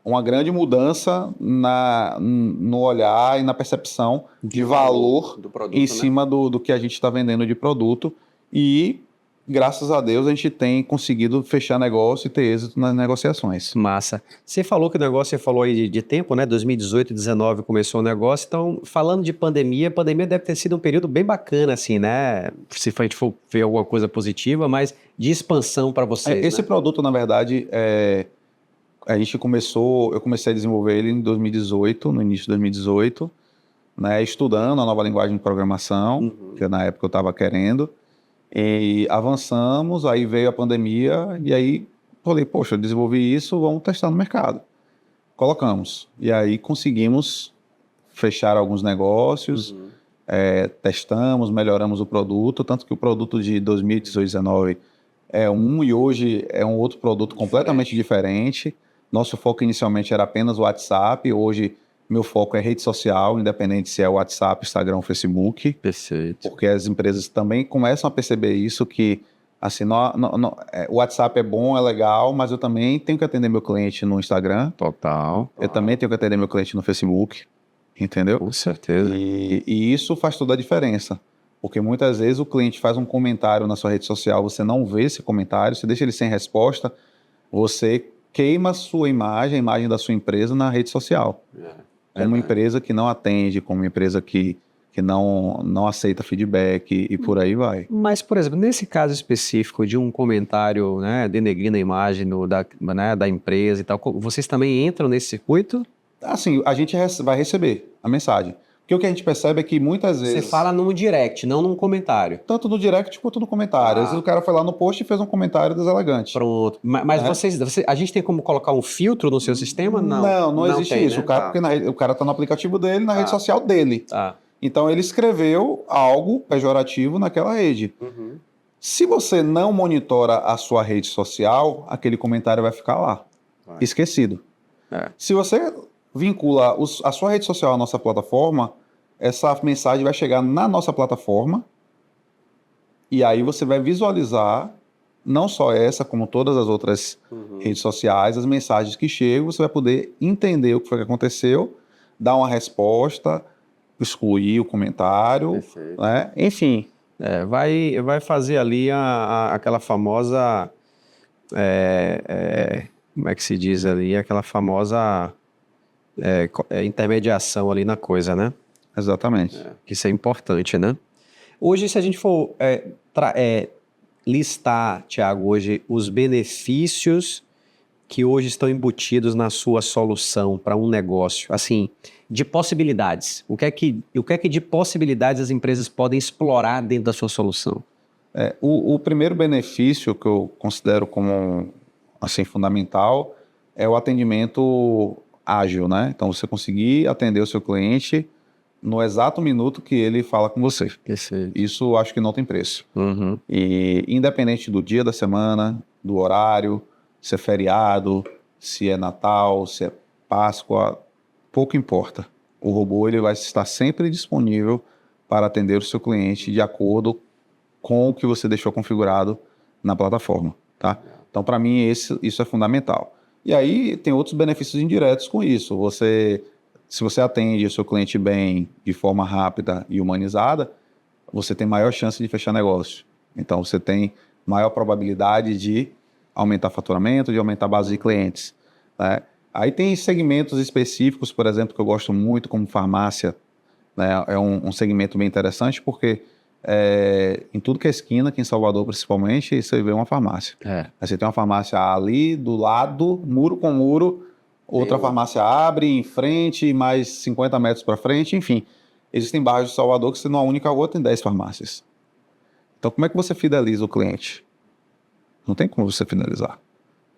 uma grande mudança no olhar e na percepção de valor do produto, em cima do que a gente está vendendo de produto. E, graças a Deus, a gente tem conseguido fechar negócio e ter êxito nas negociações. Massa. Você falou que o negócio, você falou aí de tempo, né? 2018, 2019 começou o negócio. Então, falando de pandemia, a pandemia deve ter sido um período bem bacana, assim, né? Se a gente for ver alguma coisa positiva, mas de expansão para vocês. Esse produto, na verdade, eu comecei a desenvolver ele em 2018, no início de 2018, né? Estudando a nova linguagem de programação, que na época eu estava querendo. E avançamos, aí veio a pandemia, e aí falei, poxa, eu desenvolvi isso, vamos testar no mercado. Colocamos. E aí conseguimos fechar alguns negócios, testamos, melhoramos o produto, tanto que o produto de 2018 e 2019 e hoje é um outro produto completamente diferente. Nosso foco inicialmente era apenas o WhatsApp, hoje meu foco é rede social, independente se é WhatsApp, Instagram, Facebook. Perfeito. Porque as empresas também começam a perceber isso, que assim, o WhatsApp é bom, é legal, mas eu também tenho que atender meu cliente no Instagram. Total. Eu também tenho que atender meu cliente no Facebook, entendeu? Com certeza. E isso faz toda a diferença. Porque muitas vezes o cliente faz um comentário na sua rede social, você não vê esse comentário, você deixa ele sem resposta, você queima a sua imagem, a imagem da sua empresa na rede social. Como uma empresa que não atende, como uma empresa que não aceita feedback e por aí vai. Mas, por exemplo, nesse caso específico de um comentário, né, denegrindo a imagem da empresa e tal, vocês também entram nesse circuito? Assim, a gente vai receber a mensagem. Porque o que a gente percebe é que muitas vezes... Você fala num direct, não num comentário. Tanto no direct quanto no comentário. Às vezes o cara foi lá no post e fez um comentário deselegante. Pronto. Mas a gente tem como colocar um filtro no seu sistema? Não existe tem, isso. Né? Porque o cara está no aplicativo dele, na rede social dele. Então ele escreveu algo pejorativo naquela rede. Se você não monitora a sua rede social, aquele comentário vai ficar lá, esquecido. Se você vincula a sua rede social à nossa plataforma, essa mensagem vai chegar na nossa plataforma e aí você vai visualizar, não só essa, como todas as outras redes sociais, as mensagens que chegam, você vai poder entender o que foi que aconteceu, dar uma resposta, excluir o comentário, né? Enfim. Vai fazer ali aquela famosa, como é que se diz ali, aquela famosa intermediação ali na coisa, né? Exatamente. Isso é importante, né? Hoje, se a gente for listar, Thiago, hoje os benefícios que hoje estão embutidos na sua solução para um negócio, assim, de possibilidades. O que é que de possibilidades as empresas podem explorar dentro da sua solução? O primeiro benefício que eu considero como assim, fundamental é o atendimento ágil, né? Então, você conseguir atender o seu cliente no exato minuto que ele fala com você. Isso acho que não tem preço. E independente do dia da semana, do horário, se é feriado, se é Natal, se é Páscoa, pouco importa. O robô ele vai estar sempre disponível para atender o seu cliente de acordo com o que você deixou configurado na plataforma, tá? Então, para mim, isso é fundamental. E aí, tem outros benefícios indiretos com isso. Se você atende o seu cliente bem, de forma rápida e humanizada, você tem maior chance de fechar negócio. Então, você tem maior probabilidade de aumentar faturamento, de aumentar a base de clientes, né? Aí tem segmentos específicos, por exemplo, que eu gosto muito, como farmácia, né? É um segmento bem interessante, porque em tudo que é esquina, aqui em Salvador principalmente, você vê uma farmácia. Aí você tem uma farmácia ali do lado, muro com muro, outra farmácia abre em frente, mais 50 metros para frente, enfim. Existem bairros de Salvador que, se numa única rua, tem 10 farmácias. Então, como é que você fideliza o cliente? Não tem como você finalizar.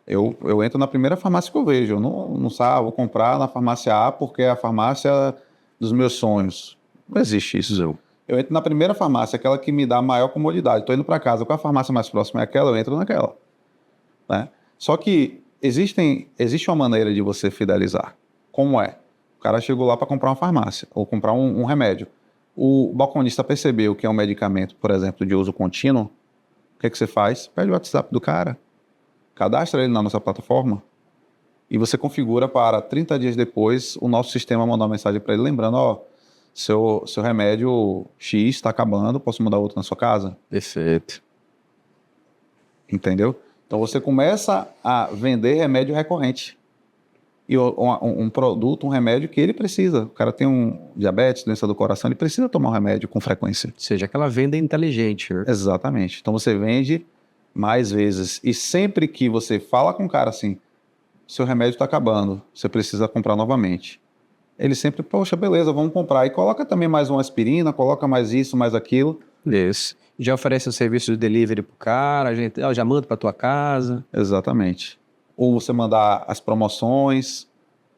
Eu entro na primeira farmácia que eu vejo. Eu não vou comprar na farmácia A porque é a farmácia dos meus sonhos. Não existe isso. Eu entro na primeira farmácia, aquela que me dá maior comodidade. Estou indo para casa, qual a farmácia mais próxima é aquela? Eu entro naquela. Né? Só que existe uma maneira de você fidelizar. Como é? O cara chegou lá para comprar uma farmácia ou comprar um remédio. O balconista percebeu que é um medicamento, por exemplo, de uso contínuo, o que é que você faz? Pede o WhatsApp do cara, cadastra ele na nossa plataforma e você configura para 30 dias depois o nosso sistema mandar uma mensagem para ele lembrando, ó, seu remédio X está acabando, posso mandar outro na sua casa? Perfeito. Entendeu? Então você começa a vender remédio recorrente. E um produto, um remédio que ele precisa. O cara tem um diabetes, doença do coração, ele precisa tomar um remédio com frequência. Ou seja, aquela venda inteligente, né? Exatamente. Então você vende mais vezes. E sempre que você fala com o cara assim, seu remédio está acabando, você precisa comprar novamente. Ele sempre, poxa, beleza, vamos comprar. E coloca também mais uma aspirina, coloca mais isso, mais aquilo. Isso. Já oferece o serviço de delivery pro cara, já manda para tua casa. Exatamente. Ou você mandar as promoções.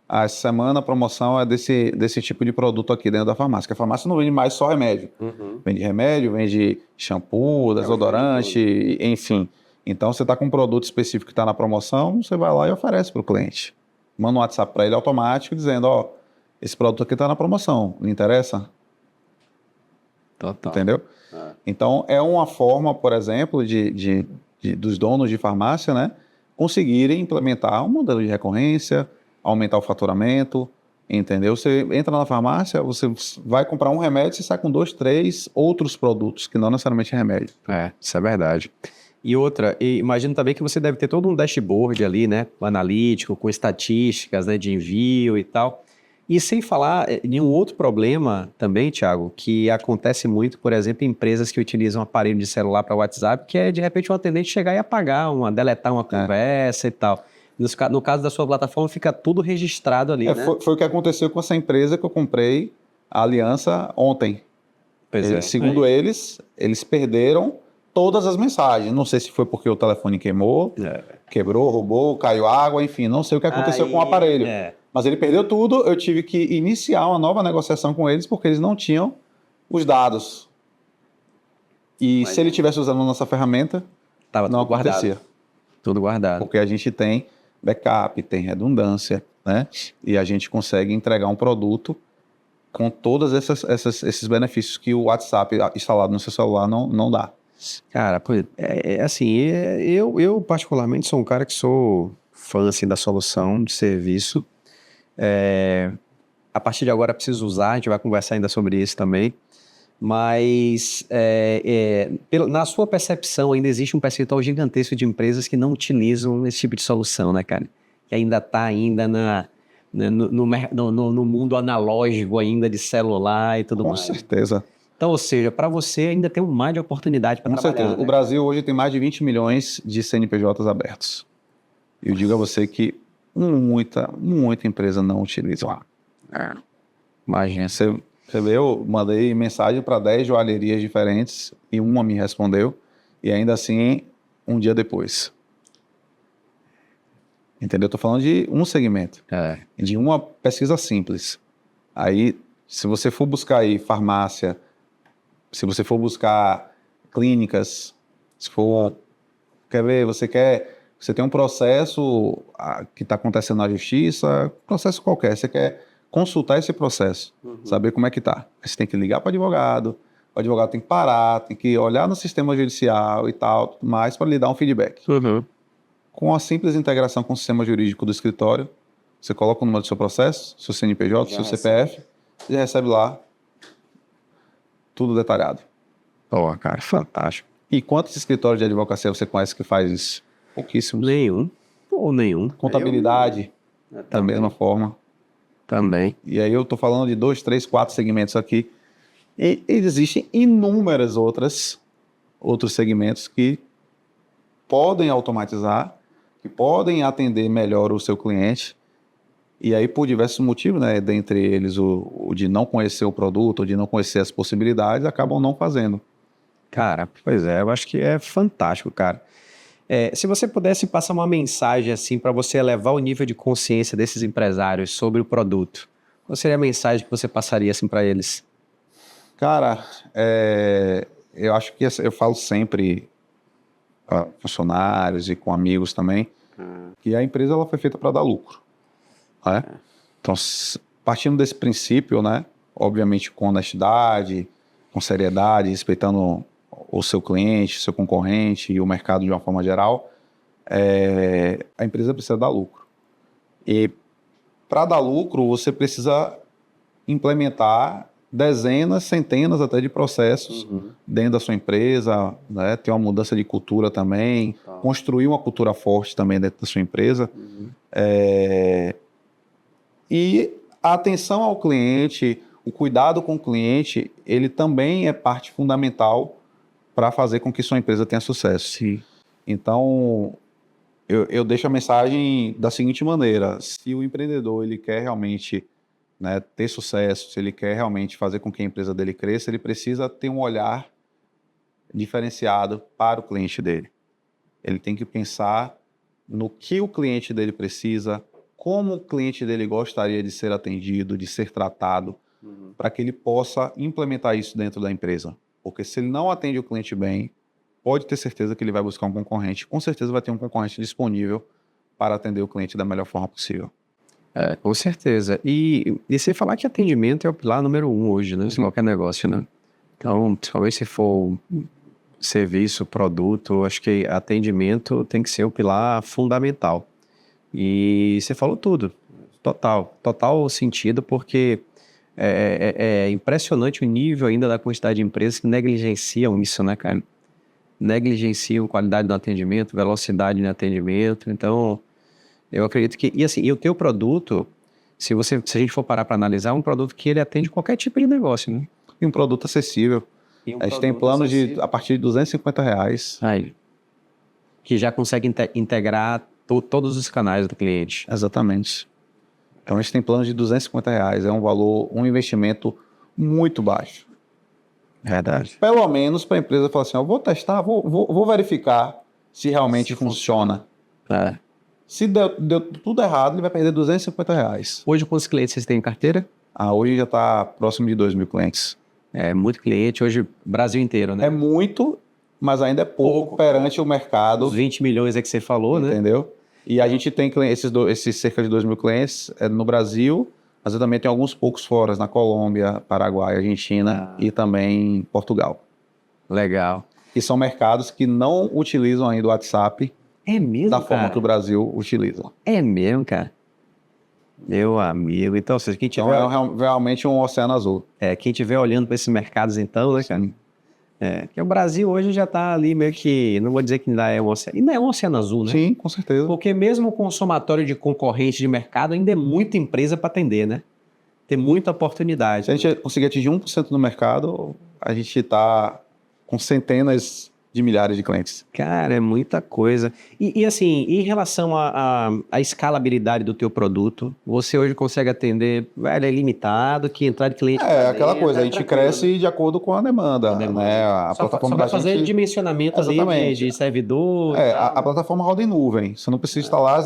A semana a promoção é desse tipo de produto aqui dentro da farmácia. Que a farmácia não vende mais só remédio. Vende remédio, vende shampoo, desodorante, enfim. Então você está com um produto específico que está na promoção, você vai lá e oferece para o cliente. Manda um WhatsApp para ele automático dizendo, ó, esse produto aqui está na promoção, não interessa? Total. Entendeu? Então é uma forma, por exemplo, dos donos de farmácia, né, conseguirem implementar um modelo de recorrência, aumentar o faturamento, entendeu? Você entra na farmácia, você vai comprar um remédio, você sai com 2, 3 outros produtos, que não necessariamente é remédio. Isso é verdade. E outra, imagino também que você deve ter todo um dashboard ali, né, analítico, com estatísticas, né, de envio e tal. E sem falar em um outro problema também, Thiago, que acontece muito, por exemplo, em empresas que utilizam aparelho de celular para WhatsApp, que é, de repente, um atendente chegar e apagar, deletar uma conversa e tal. No caso da sua plataforma, fica tudo registrado ali, né? Foi o que aconteceu com essa empresa que eu comprei a aliança ontem. Segundo eles perderam todas as mensagens. Não sei se foi porque o telefone quebrou, roubou, caiu água, enfim, não sei o que aconteceu com o aparelho. Mas ele perdeu tudo, eu tive que iniciar uma nova negociação com eles porque eles não tinham os dados. E se ele tivesse usando a nossa ferramenta, não acontecia. Tudo guardado. Porque a gente tem backup, tem redundância, né? E a gente consegue entregar um produto com todos esses benefícios que o WhatsApp instalado no seu celular não dá. Cara, assim, eu particularmente sou um cara que sou fã assim, da solução de serviço. A partir de agora preciso usar, a gente vai conversar ainda sobre isso também. Mas na sua percepção ainda existe um percentual gigantesco de empresas que não utilizam esse tipo de solução, né, cara? Que ainda está no mundo analógico ainda de celular e tudo mais. Com certeza. Então, ou seja, para você ainda tem um mar de oportunidade para trabalhar. Com certeza. Né? O Brasil hoje tem mais de 20 milhões de CNPJs abertos. Eu digo a você que muita empresa não utiliza. Imagina, você vê, eu mandei mensagem para 10 joalherias diferentes e uma me respondeu, e ainda assim, um dia depois. Entendeu? Estou falando de um segmento, de uma pesquisa simples. Aí, se você for buscar aí farmácia, se você for buscar clínicas, se for, quer ver, você tem um processo que está acontecendo na justiça, processo qualquer, você quer consultar esse processo, saber como é que tá. Aí você tem que ligar para o advogado tem que parar, tem que olhar no sistema judicial e tal, mais para lhe dar um feedback. Com a simples integração com o sistema jurídico do escritório, você coloca o número do seu processo, seu CNPJ, seu CPF, e recebe lá tudo detalhado. Cara, fantástico. E quantos escritórios de advocacia você conhece que faz isso? Pouquíssimos. Nenhum. Contabilidade, da mesma forma. Também. E aí eu estou falando de 2, 3, 4 segmentos aqui. E existem inúmeras outros segmentos que podem automatizar, que podem atender melhor o seu cliente. E aí, por diversos motivos, né, dentre eles o de não conhecer o produto, o de não conhecer as possibilidades, acabam não fazendo. Cara, pois é, eu acho que é fantástico, cara. Se você pudesse passar uma mensagem assim para você elevar o nível de consciência desses empresários sobre o produto, qual seria a mensagem que você passaria assim para eles? Cara, eu acho que eu falo sempre para funcionários e com amigos também, que a empresa ela foi feita para dar lucro. Né? Então, partindo desse princípio, né, obviamente com honestidade, com seriedade, respeitando o seu cliente, seu concorrente e o mercado de uma forma geral, a empresa precisa dar lucro. E para dar lucro, você precisa implementar dezenas, centenas até de processos dentro da sua empresa, né? Ter uma mudança de cultura também, construir uma cultura forte também dentro da sua empresa. E a atenção ao cliente, o cuidado com o cliente, ele também é parte fundamental para fazer com que sua empresa tenha sucesso. Sim. Então, eu deixo a mensagem da seguinte maneira: se o empreendedor ele quer realmente, né, ter sucesso, se ele quer realmente fazer com que a empresa dele cresça, ele precisa ter um olhar diferenciado para o cliente dele. Ele tem que pensar no que o cliente dele precisa, como o cliente dele gostaria de ser atendido, de ser tratado, para que ele possa implementar isso dentro da empresa. Porque se ele não atende o cliente bem, pode ter certeza que ele vai buscar um concorrente. Com certeza vai ter um concorrente disponível para atender o cliente da melhor forma possível. Com certeza. E você falar que atendimento é o pilar número 1 hoje, né? Em qualquer negócio, né? Então, principalmente se for serviço, produto, acho que atendimento tem que ser o pilar fundamental. E você falou tudo. Total sentido, porque é impressionante o nível ainda da quantidade de empresas que negligenciam isso, né, cara? Negligenciam qualidade do atendimento, velocidade no atendimento. Então, eu acredito que... E assim, e o teu produto, se a gente for parar para analisar, é um produto que ele atende qualquer tipo de negócio, né? E um produto acessível. A gente tem planos a partir de R$250. Aí, que já consegue integrar todos os canais do cliente. Exatamente. Então a gente tem planos de R$250. É um valor, um investimento muito baixo. Verdade. Pelo menos para a empresa falar assim, eu vou testar, vou verificar se realmente funciona. Se deu tudo errado, ele vai perder R$250. Hoje, quantos clientes vocês têm em carteira? Hoje já está próximo de 2.000 clientes. É muito cliente, hoje Brasil inteiro, né? É muito, mas ainda é pouco perante o mercado. Os 20 milhões é que você falou, né? Entendeu? E a gente tem esses cerca de 2.000 clientes no Brasil, mas eu também tenho alguns poucos fora, na Colômbia, Paraguai, Argentina e também em Portugal. Legal. E são mercados que não utilizam ainda o WhatsApp da forma que o Brasil utiliza. É mesmo, cara? Meu amigo. Então, ou seja, quem tiver... Então é realmente um oceano azul. Quem tiver olhando para esses mercados então, né, cara? Porque o Brasil hoje já está ali meio que, não vou dizer que ainda é um oceano, ainda é um oceano azul, né? Sim, com certeza. Porque mesmo com o somatório de concorrentes de mercado, ainda é muita empresa para atender, né? Tem muita oportunidade. Se a gente conseguir atingir 1% no mercado, a gente está com centenas de milhares de clientes. Cara, é muita coisa. E assim, em relação à escalabilidade do teu produto, você hoje consegue atender, velho, é limitado, que entrar de cliente... aquela coisa, a gente cresce de acordo com a demanda, né? A plataforma da gente... fazer dimensionamento ali de servidor... A plataforma roda em nuvem, você não precisa instalar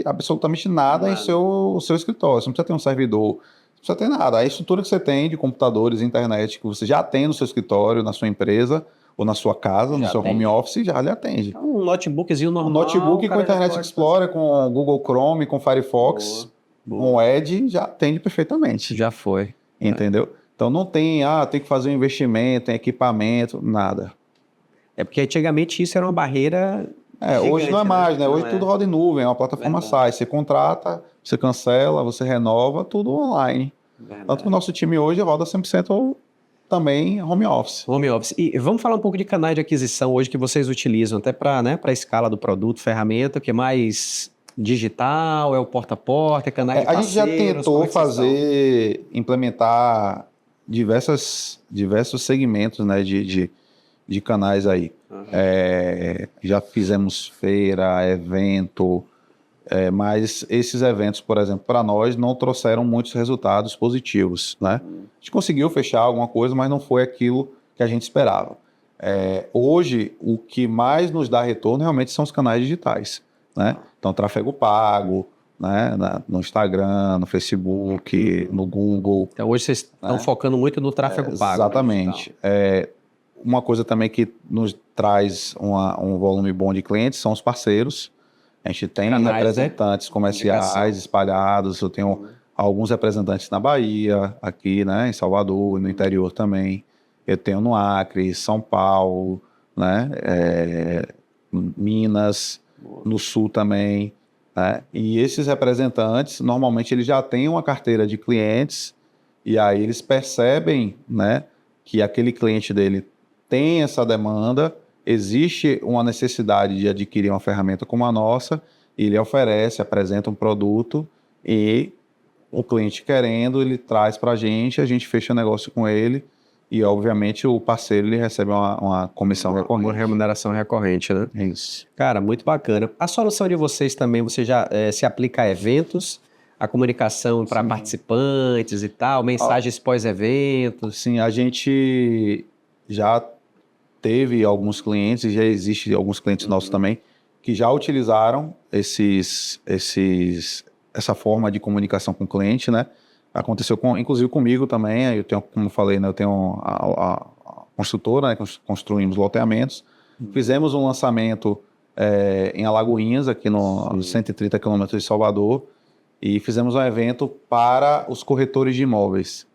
absolutamente nada em seu escritório, você não precisa ter um servidor, não precisa ter nada. A estrutura que você tem de computadores, internet, que você já tem no seu escritório, na sua empresa... ou na sua casa, no seu home office, já lhe atende. Um notebookzinho normal. Um notebook com Internet Explorer, com Google Chrome, com Firefox, com Edge, já atende perfeitamente. Já foi. Entendeu? Então não tem, tem que fazer um investimento em equipamento, nada. É porque antigamente isso era uma barreira gigante, hoje não é mais, né? Hoje tudo roda em nuvem, é uma plataforma SaaS. Você contrata, você cancela, você renova, tudo online. Tanto que o nosso time hoje roda 100% também home office. Home office. E vamos falar um pouco de canais de aquisição hoje que vocês utilizam, até para a escala do produto, ferramenta, que é mais digital, é o porta a porta, é canais de parceiros. A gente já tentou implementar diversos segmentos, né, de canais aí. Já fizemos feira, evento, mas esses eventos, por exemplo, para nós não trouxeram muitos resultados positivos, né? A gente conseguiu fechar alguma coisa, mas não foi aquilo que a gente esperava. Hoje, o que mais nos dá retorno realmente são os canais digitais, né? Então, tráfego pago, né? No Instagram, no Facebook, no Google. Então, hoje vocês estão focando muito no tráfego pago. Exatamente. Uma coisa também que nos traz um volume bom de clientes são os parceiros. A gente tem representantes comerciais espalhados. Eu tenho alguns representantes na Bahia, aqui, né, em Salvador, no interior também. Eu tenho no Acre, São Paulo, né, Minas, no Sul também, né? E esses representantes, normalmente, eles já têm uma carteira de clientes e aí eles percebem, né, que aquele cliente dele tem essa demanda, existe uma necessidade de adquirir uma ferramenta como a nossa, e ele oferece, apresenta um produto e o cliente querendo, ele traz para a gente fecha negócio com ele e, obviamente, o parceiro ele recebe uma comissão recorrente. Uma remuneração recorrente, né? É isso. Cara, muito bacana. A solução de vocês também, você já se aplica a eventos, a comunicação para participantes e tal, mensagens pós-eventos? Sim, a gente já teve alguns clientes, e já existe alguns clientes nossos também, que já utilizaram essa forma de comunicação com o cliente, né? Aconteceu inclusive comigo também. Eu tenho, como eu falei, né, eu tenho a construtora, né, construímos loteamentos, fizemos um lançamento em Alagoinhas, aqui nos 130 quilômetros de Salvador, e fizemos um evento para os corretores de imóveis.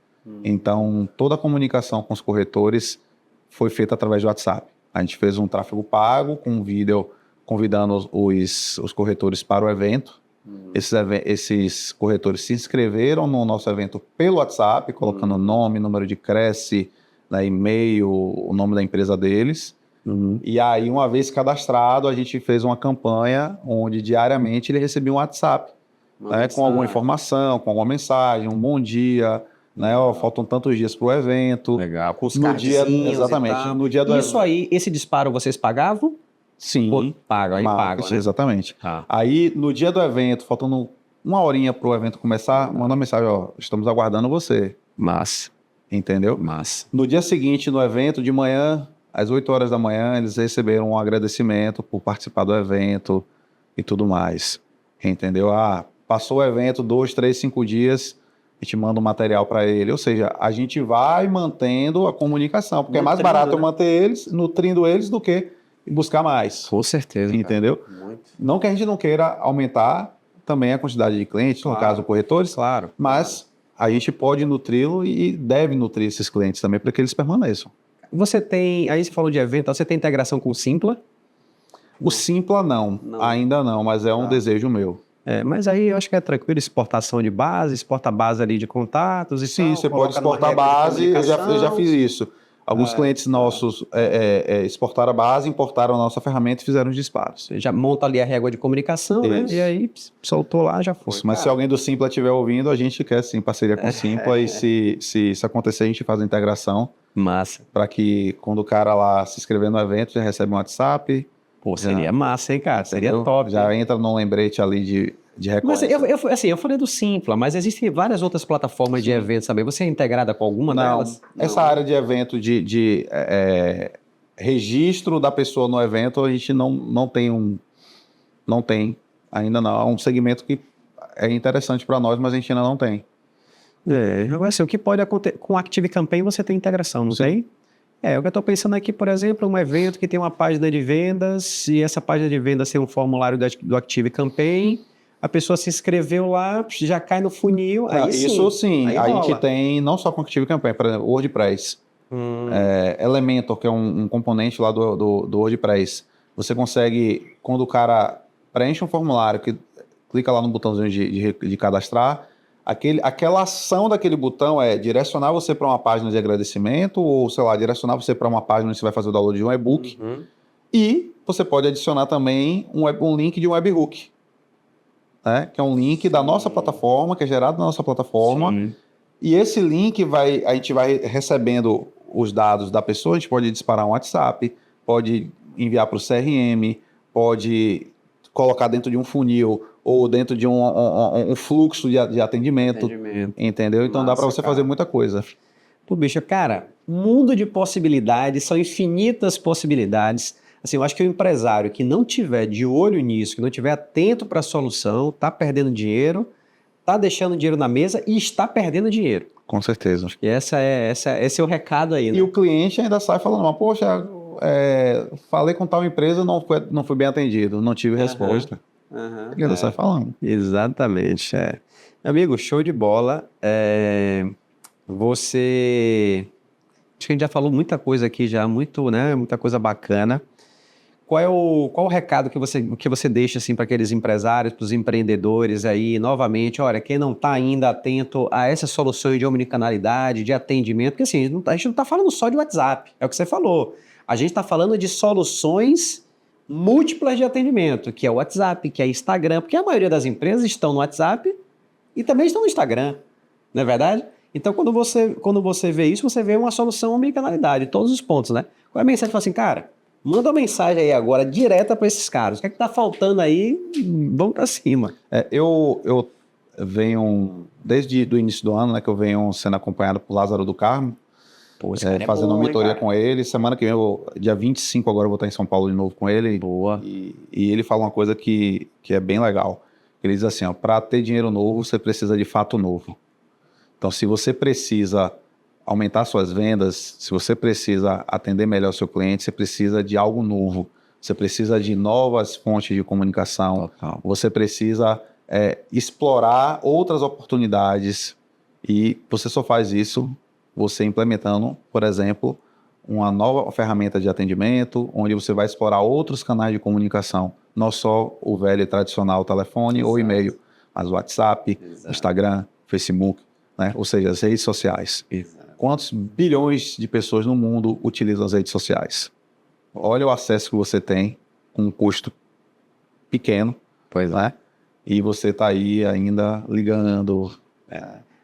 Então, toda a comunicação com os corretores foi feita através do WhatsApp. A gente fez um tráfego pago com um vídeo convidando os corretores para o evento. Esses corretores se inscreveram no nosso evento pelo WhatsApp, colocando nome, número de Cresce, né, e-mail, o nome da empresa deles. E aí, uma vez cadastrado, a gente fez uma campanha onde diariamente ele recebia um WhatsApp, né, com alguma informação, com alguma mensagem, um bom dia, né, faltam tantos dias para o evento. Legal, com os no dia, cardzinhos exatamente, no dia do Isso aí, esse disparo vocês pagavam? Sim. Pagam, aí pagam, né? Exatamente. Ah. Aí, no dia do evento, faltando uma horinha para o evento começar, manda uma mensagem, ó, estamos aguardando você. Massa. Entendeu? Massa. No dia seguinte, no evento, de manhã, às 8 horas da manhã, eles receberam um agradecimento por participar do evento e tudo mais. Entendeu? Passou o evento, 2, 3, 5 dias, a gente manda um material para ele. Ou seja, a gente vai mantendo a comunicação, porque é mais barato eu manter eles, nutrindo eles, do que buscar mais. Com certeza. Entendeu? Não que a gente não queira aumentar também a quantidade de clientes, no caso, corretores, claro, mas a gente pode nutri-lo e deve nutrir esses clientes também para que eles permaneçam. Você tem, aí você falou de evento, você tem integração com o Simpla? O Simpla não, ainda não, mas é um desejo meu. Mas aí eu acho que é tranquilo, exportação de base, exporta a base ali de contatos e sim, você pode exportar a base, eu já fiz isso. Alguns clientes nossos exportaram a base, importaram a nossa ferramenta e fizeram os disparos. Você já monta ali a régua de comunicação, né? E aí soltou lá, já foi. Mas se alguém do Simpla estiver ouvindo, a gente quer sim parceria com o Simpla e se isso acontecer, a gente faz a integração. Massa. Para que quando o cara lá se inscrever no evento, já recebe um WhatsApp. Pô, seria massa, hein, cara? Seria top. Já entra num lembrete ali de recorrência. Mas eu falei do Simpla, mas existem várias outras plataformas de eventos também. Você é integrada com alguma delas? Essa área de evento, de registro da pessoa no evento, a gente não tem ainda não. É um segmento que é interessante para nós, mas a gente ainda não tem. Assim, o que pode acontecer com o Active Campaign, você tem integração, não tem? O que eu estou pensando aqui, por exemplo, um evento que tem uma página de vendas e essa página de vendas tem um formulário do Active Campaign, a pessoa se inscreveu lá, já cai no funil, aí isso sim, a gente tem não só com Active Campaign, por exemplo, WordPress, Elementor, que é um componente lá do WordPress. Você consegue, quando o cara preenche um formulário, clica lá no botãozinho de cadastrar, aquela ação daquele botão é direcionar você para uma página de agradecimento ou, sei lá, direcionar você para uma página onde você vai fazer o download de um e-book. E você pode adicionar também um link de um webhook, né? Que é um link da nossa plataforma, que é gerado na nossa plataforma. Sim. E esse link a gente vai recebendo os dados da pessoa, a gente pode disparar um WhatsApp, pode enviar para o CRM, pode colocar dentro de um funil ou dentro de um fluxo de atendimento. Entendeu? Então dá para você fazer muita coisa. Pô, bicho, cara, mundo de possibilidades, são infinitas possibilidades. Assim, eu acho que o empresário que não tiver de olho nisso, que não tiver atento para a solução, está perdendo dinheiro, está deixando dinheiro na mesa e está perdendo dinheiro. Com certeza. E esse é o recado aí, né? E o cliente ainda sai falando, mas, poxa, falei com tal empresa, não fui bem atendido, não tive resposta. Aham, Ele sai falando. exatamente, é. Amigo, show de bola. Você... Acho que a gente já falou muita coisa aqui já, muito, né? Muita coisa bacana. Qual o recado que você deixa assim para aqueles empresários, para os empreendedores aí, novamente, olha, quem não está ainda atento a essas soluções de omnicanalidade, de atendimento, porque assim, a gente não está falando só de WhatsApp, é o que você falou. A gente está falando de soluções múltiplas de atendimento, que é o WhatsApp, que é Instagram, porque a maioria das empresas estão no WhatsApp e também estão no Instagram, não é verdade? Então, quando você vê isso, você vê uma solução omnicanalidade, todos os pontos, né? Qual é a mensagem? Fala assim, cara, manda uma mensagem aí agora, direta para esses caras. O que é que tá faltando aí? Vamos para cima. Eu venho, desde o início do ano, né, que eu venho sendo acompanhado por Lázaro do Carmo, Pô, esse cara é fazendo uma bom, hein, mentoria cara? com ele. Semana que vem, dia 25 agora, eu vou estar em São Paulo de novo com ele. Boa. E ele fala uma coisa que é bem legal. Ele diz assim, ó, para ter dinheiro novo, você precisa de fato novo. Então, se você precisa aumentar suas vendas, se você precisa atender melhor o seu cliente, você precisa de algo novo. Você precisa de novas fontes de comunicação. Total. Você precisa explorar outras oportunidades. E você só faz isso você implementando, por exemplo, uma nova ferramenta de atendimento, onde você vai explorar outros canais de comunicação, não só o velho e tradicional telefone ou e-mail, mas o WhatsApp, Instagram, Facebook, né? Ou seja, as redes sociais. Quantos bilhões de pessoas no mundo utilizam as redes sociais? Olha o acesso que você tem com um custo pequeno, Pois é. né? E você está aí ainda ligando,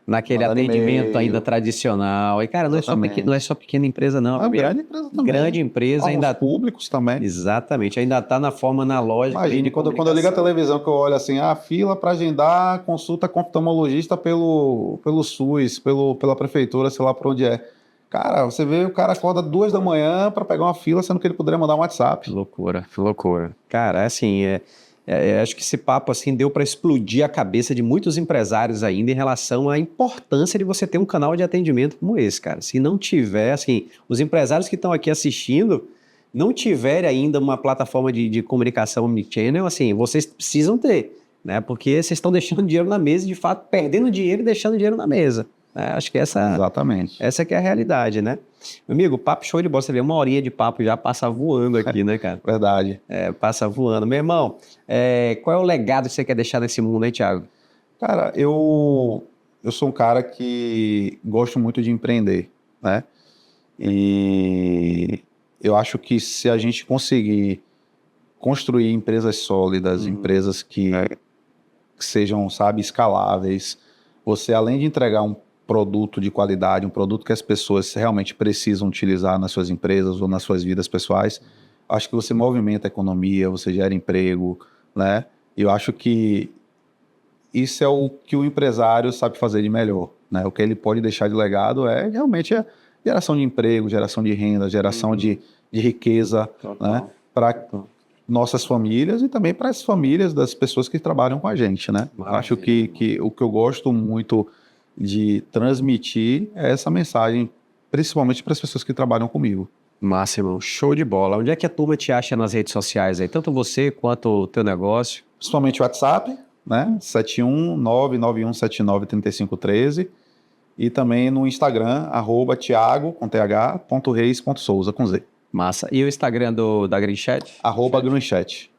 Naquele mandando atendimento e-mail. ainda tradicional. E, cara, não Exatamente. é só pequena empresa, não. A grande empresa também. Grande empresa Alguns ainda... públicos também. Exatamente, ainda está na forma analógica. Imagine, de quando eu ligo a comunicação. televisão, que eu olho assim, fila para agendar consulta com oftalmologista pelo SUS, pela prefeitura, sei lá por onde é. Cara, você vê, o cara acorda 2 da manhã para pegar uma fila, sendo que ele poderia mandar um WhatsApp. Que loucura, que loucura. Cara, assim, acho que esse papo assim deu para explodir a cabeça de muitos empresários ainda em relação à importância de você ter um canal de atendimento como esse, cara. Se não tiver, assim, os empresários que estão aqui assistindo, não tiverem ainda uma plataforma de comunicação omnichannel, assim, vocês precisam ter, né? Porque vocês estão deixando dinheiro na mesa, de fato, perdendo dinheiro e deixando dinheiro na mesa. Acho que Exatamente. essa que é a realidade, né? Meu amigo, papo show de bola. Você vê, 1 horinha de papo já passa voando aqui, né, cara? Verdade. Passa voando. Meu irmão, qual é o legado que você quer deixar nesse mundo aí, Thiago? Cara, eu sou um cara que gosto muito de empreender, né? E eu acho que se a gente conseguir construir empresas sólidas, empresas que sejam, sabe, escaláveis, você além de entregar um produto de qualidade, um produto que as pessoas realmente precisam utilizar nas suas empresas ou nas suas vidas pessoais, acho que você movimenta a economia, você gera emprego, né? E eu acho que isso é o que o empresário sabe fazer de melhor, né? O que ele pode deixar de legado é realmente a geração de emprego, geração de renda, geração de riqueza, né? Para nossas famílias e também para as famílias das pessoas que trabalham com a gente, né? Maravilha. Acho que o que eu gosto muito de transmitir é essa mensagem, principalmente para as pessoas que trabalham comigo. Massa, irmão. Show de bola. Onde é que a turma te acha nas redes sociais aí? Tanto você quanto o teu negócio? Principalmente o WhatsApp, né? 71991793513 e também no Instagram, @thiago.reis.souza com Z. Massa. E o Instagram da Green Chat? @Grunchat.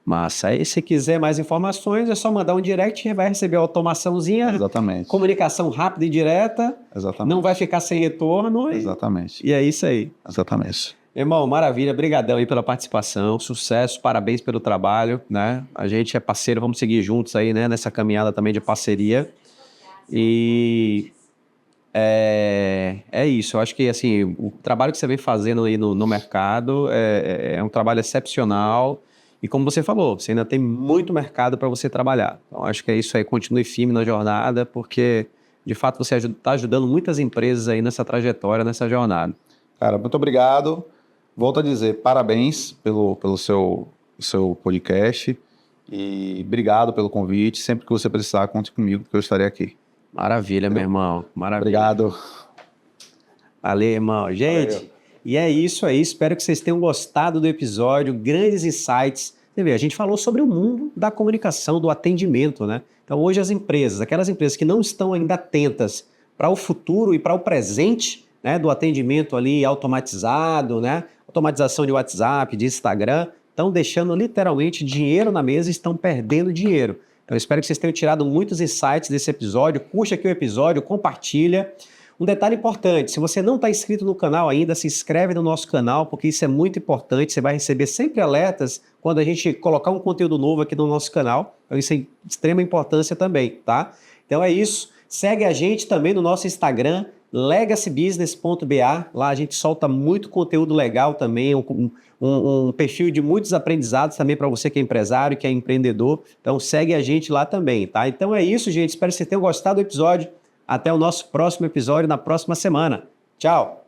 Massa. Aí, se quiser mais informações, é só mandar um direct e vai receber a automaçãozinha. Exatamente. Comunicação rápida e direta. Exatamente. Não vai ficar sem retorno. Exatamente. E é isso aí. Exatamente. Irmão, maravilha. Brigadão aí pela participação. Sucesso, parabéns pelo trabalho, né? A gente é parceiro, vamos seguir juntos aí, né? Nessa caminhada também de parceria. E é isso. Eu acho que, assim, o trabalho que você vem fazendo aí no mercado é um trabalho excepcional. E como você falou, você ainda tem muito mercado para você trabalhar. Então, acho que é isso aí. Continue firme na jornada, porque, de fato, você está ajudando muitas empresas aí nessa trajetória, nessa jornada. Cara, muito obrigado. Volto a dizer, parabéns pelo seu podcast e obrigado pelo convite. Sempre que você precisar, conte comigo, que eu estarei aqui. Maravilha, meu irmão. Maravilha. Obrigado. Valeu, irmão. Gente, Valeu. E é isso aí. Espero que vocês tenham gostado do episódio. Grandes insights. Você vê, a gente falou sobre o mundo da comunicação, do atendimento, né? Então hoje as empresas, aquelas empresas que não estão ainda atentas para o futuro e para o presente, né, do atendimento ali automatizado, né? Automatização de WhatsApp, de Instagram, estão deixando literalmente dinheiro na mesa e estão perdendo dinheiro. Então eu espero que vocês tenham tirado muitos insights desse episódio. Curte aqui o episódio, compartilha. Um detalhe importante, se você não está inscrito no canal ainda, se inscreve no nosso canal, porque isso é muito importante, você vai receber sempre alertas quando a gente colocar um conteúdo novo aqui no nosso canal, então isso é de extrema importância também, tá? Então é isso, segue a gente também no nosso Instagram, legacybusiness.ba, lá a gente solta muito conteúdo legal também, um perfil de muitos aprendizados também para você que é empresário, que é empreendedor, então segue a gente lá também, tá? Então é isso, gente, espero que vocês tenham gostado do episódio. Até o nosso próximo episódio na próxima semana. Tchau!